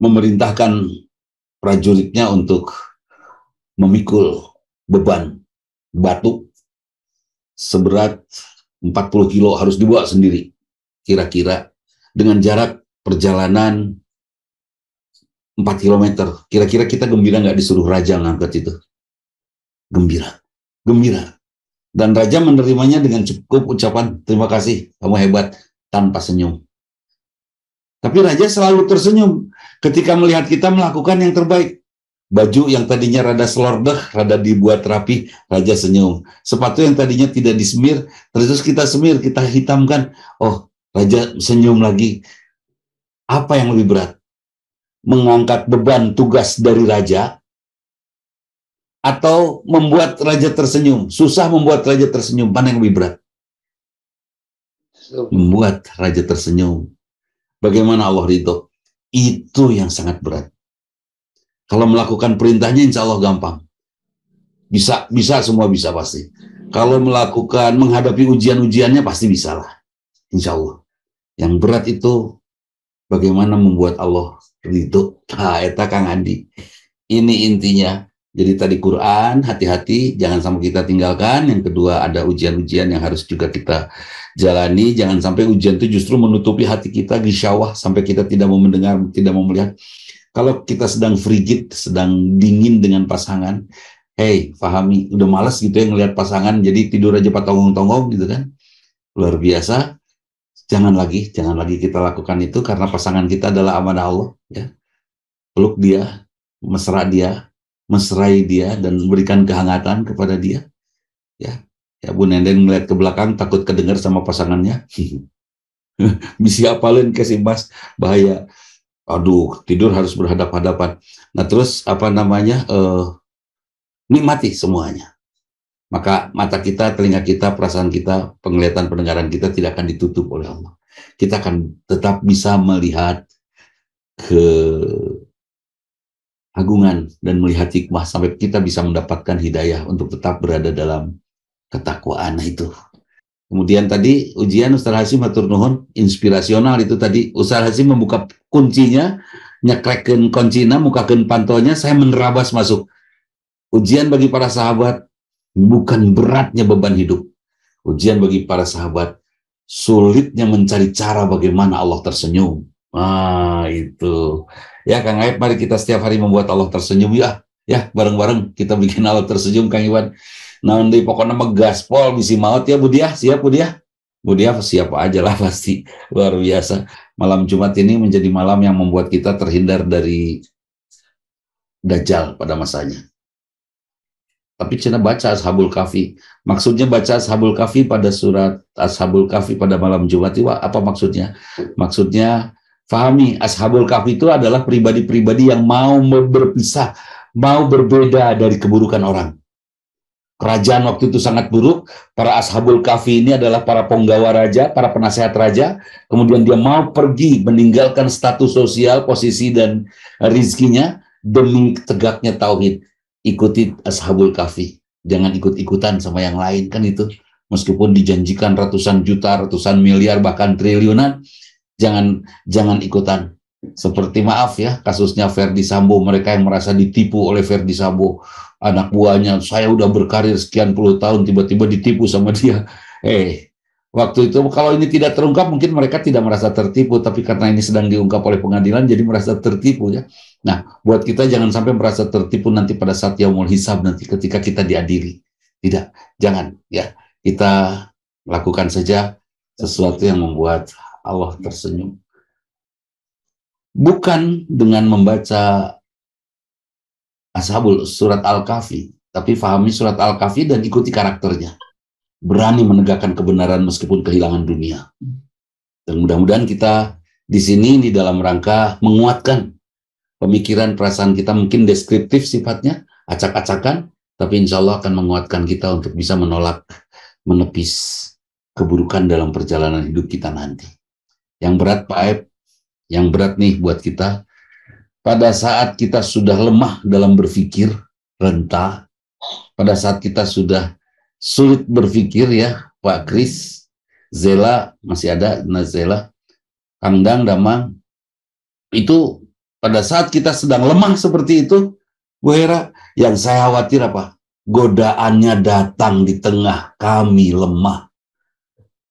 memerintahkan prajuritnya untuk memikul beban batu seberat 40 kilo harus dibawa sendiri. Kira-kira dengan jarak perjalanan 4 kilometer. Kira-kira kita gembira nggak disuruh raja ngangkat itu? Gembira. Gembira. Dan raja menerimanya dengan cukup ucapan, terima kasih, kamu hebat, tanpa senyum. Tapi raja selalu tersenyum ketika melihat kita melakukan yang terbaik. Baju yang tadinya rada selordeh, rada dibuat rapi, raja senyum. Sepatu yang tadinya tidak disemir, terus kita semir, kita hitamkan. Oh, raja senyum lagi. Apa yang lebih berat? Mengangkat beban tugas dari raja atau membuat raja tersenyum? Susah membuat raja tersenyum. Mana yang lebih berat? Membuat raja tersenyum. Bagaimana Allah ridho? Itu yang sangat berat. Kalau melakukan perintahnya insya Allah gampang. Bisa semua bisa pasti. Kalau melakukan, menghadapi ujian-ujiannya pasti bisa lah. Insya Allah. Yang berat itu bagaimana membuat Allah ridho. Eta Kang Andi. Ini intinya. Jadi tadi Quran, hati-hati, jangan sampai kita tinggalkan. Yang kedua ada ujian-ujian yang harus juga kita jalani. Jangan sampai ujian itu justru menutupi hati kita, gisyawah, sampai kita tidak mau mendengar, tidak mau melihat. Kalau kita sedang frigid, sedang dingin dengan pasangan, hey, pahami, udah malas gitu ya ngelihat pasangan, jadi tidur aja patonggong-tonggong gitu kan. Luar biasa. Jangan lagi kita lakukan itu karena pasangan kita adalah amanah Allah, ya. Peluk dia, mesra dia, mesrai dia dan berikan kehangatan kepada dia. Ya. Ya, Bu Nenden melihat ke belakang takut kedengar sama pasangannya. Bisa apalin kasih Mas, bahaya. Aduh, tidur harus berhadap-hadapan. Nah, terus apa namanya? Nikmati semuanya. Maka mata kita, telinga kita, perasaan kita, penglihatan, pendengaran kita tidak akan ditutup oleh Allah. Kita akan tetap bisa melihat keagungan dan melihat hikmah sampai kita bisa mendapatkan hidayah untuk tetap berada dalam ketakwaan itu. Kemudian tadi ujian Ustaz Hasyim matur nuhun, inspirasional itu tadi. Ustaz Hasyim membuka kuncinya, nyekrekeun kuncina, mukakeun pantonya, saya menerabas masuk. Ujian bagi para sahabat bukan beratnya beban hidup. Ujian bagi para sahabat sulitnya mencari cara bagaimana Allah tersenyum. Itu. Ya Kang Aib, mari kita setiap hari membuat Allah tersenyum ya. Ya, bareng-bareng kita bikin Allah tersenyum Kang Iwan. Nanti pokoknya megaspol misi maut ya Bu Diah, siap Bu Diah? Bu Diah siapa aja lah pasti, luar biasa. Malam Jumat ini menjadi malam yang membuat kita terhindar dari Dajjal pada masanya. Tapi Cina baca Ashabul Kahfi. Maksudnya baca Ashabul Kahfi pada surat Ashabul Kahfi pada malam Jumat itu apa maksudnya? Maksudnya fahami Ashabul Kahfi itu adalah pribadi-pribadi yang mau berpisah, mau berbeda dari keburukan orang. Kerajaan waktu itu sangat buruk. Para Ashabul Kahfi ini adalah para penggawa raja, para penasehat raja. Kemudian dia mau pergi meninggalkan status sosial, posisi dan rizkinya demi tegaknya tauhid. Ikuti Ashabul Kahfi. Jangan ikut-ikutan sama yang lain kan itu. Meskipun dijanjikan ratusan juta, ratusan miliar, bahkan triliunan, jangan ikutan. Seperti maaf ya, kasusnya Ferdi Sambo, mereka yang merasa ditipu oleh Ferdi Sambo. Anak buahnya, saya udah berkarir sekian puluh tahun, tiba-tiba ditipu sama dia. Waktu itu kalau ini tidak terungkap, mungkin mereka tidak merasa tertipu, tapi karena ini sedang diungkap oleh pengadilan, jadi merasa tertipu ya. Nah, buat kita jangan sampai merasa tertipu nanti pada saat yaumul hisab, nanti ketika kita diadili. Tidak, jangan ya. Kita lakukan saja sesuatu yang membuat Allah tersenyum. Bukan dengan membaca surat Al-Kahfi, tapi fahami surat Al-Kahfi dan ikuti karakternya. Berani menegakkan kebenaran meskipun kehilangan dunia. Dan mudah-mudahan kita di sini di dalam rangka menguatkan pemikiran, perasaan kita, mungkin deskriptif sifatnya, acak-acakan, tapi insya Allah akan menguatkan kita untuk bisa menolak, menepis keburukan dalam perjalanan hidup kita nanti. Yang berat Pak Aib, yang berat nih buat kita, pada saat kita sudah lemah dalam berpikir, rentah, pada saat kita sudah sulit berpikir ya, Pak Kris, Zela, masih ada, Nazela, Kang Dang, Damang, itu pada saat kita sedang lemah seperti itu, Bu Hera, yang saya khawatir apa? Godaannya datang di tengah kami lemah.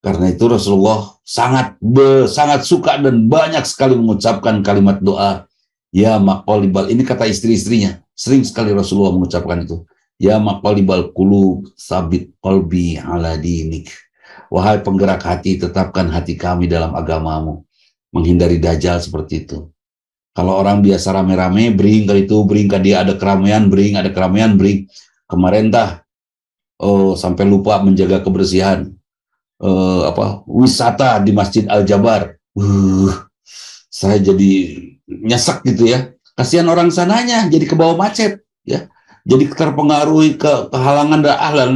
Karena itu Rasulullah sangat suka dan banyak sekali mengucapkan kalimat doa. Ya maqalibal, ini kata istri-istrinya. Sering sekali Rasulullah mengucapkan itu. Ya maqalibal qulub, sabit qalbi ala dinik. Wahai penggerak hati, tetapkan hati kami dalam agamamu. Menghindari dajjal seperti itu. Kalau orang biasa rame-rame, bering kali itu, bering kali dia ada keramaian, bering. Kemarin sampai lupa menjaga kebersihan. Wisata di Masjid Al-Jabar. Saya jadi nyesek gitu ya. Kasihan orang sananya jadi kebawa macet ya. Jadi terpengaruhi kehalangan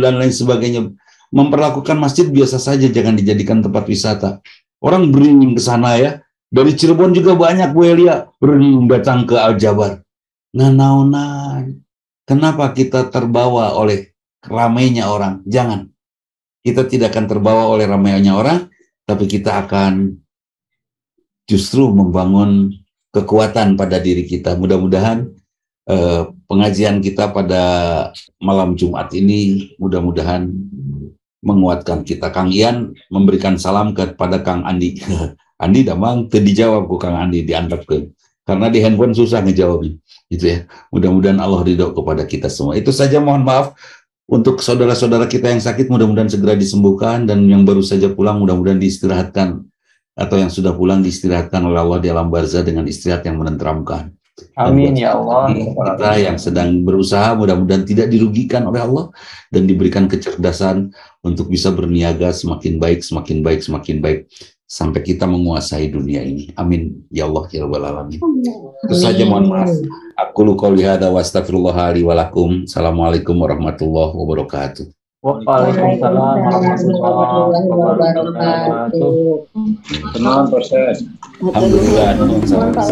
dan lain sebagainya. Memperlakukan masjid biasa saja, jangan dijadikan tempat wisata. Orang bering ke sana ya. Dari Cirebon juga banyak Bu Elia bering datang ke Al-Jabar. Nah, kenapa kita terbawa oleh ramainya orang? Jangan. Kita tidak akan terbawa oleh ramainya orang, tapi kita akan justru membangun kekuatan pada diri kita. Mudah-mudahan pengajian kita pada malam Jumat ini mudah-mudahan menguatkan kita. Kang Ian memberikan salam kepada Kang Andi. Andi damang dijawab ku Kang Andi diantepkeun. Karena di handphone susah ngejawabin. Gitu ya. Mudah-mudahan Allah ridho kepada kita semua. Itu saja, mohon maaf. Untuk saudara-saudara kita yang sakit, mudah-mudahan segera disembuhkan, dan yang baru saja pulang, mudah-mudahan diistirahatkan, atau yang sudah pulang diistirahatkan oleh Allah di alam barzah dengan istirahat yang menenteramkan. Amin ya Allah. Kita yang sedang berusaha, mudah-mudahan tidak dirugikan oleh Allah, dan diberikan kecerdasan untuk bisa berniaga semakin baik, sampai kita menguasai dunia ini. Amin ya Allah ya Rabbal Alamin. Itu saja, mohon maaf. Aku qouli hadza wa astaghfirullah li wa lakum. Assalamualaikum warahmatullahi wabarakatuh. Waalaikumsalam warahmatullahi wabarakatuh. Tenang proses. Alhamdulillah. Pak Ustaz.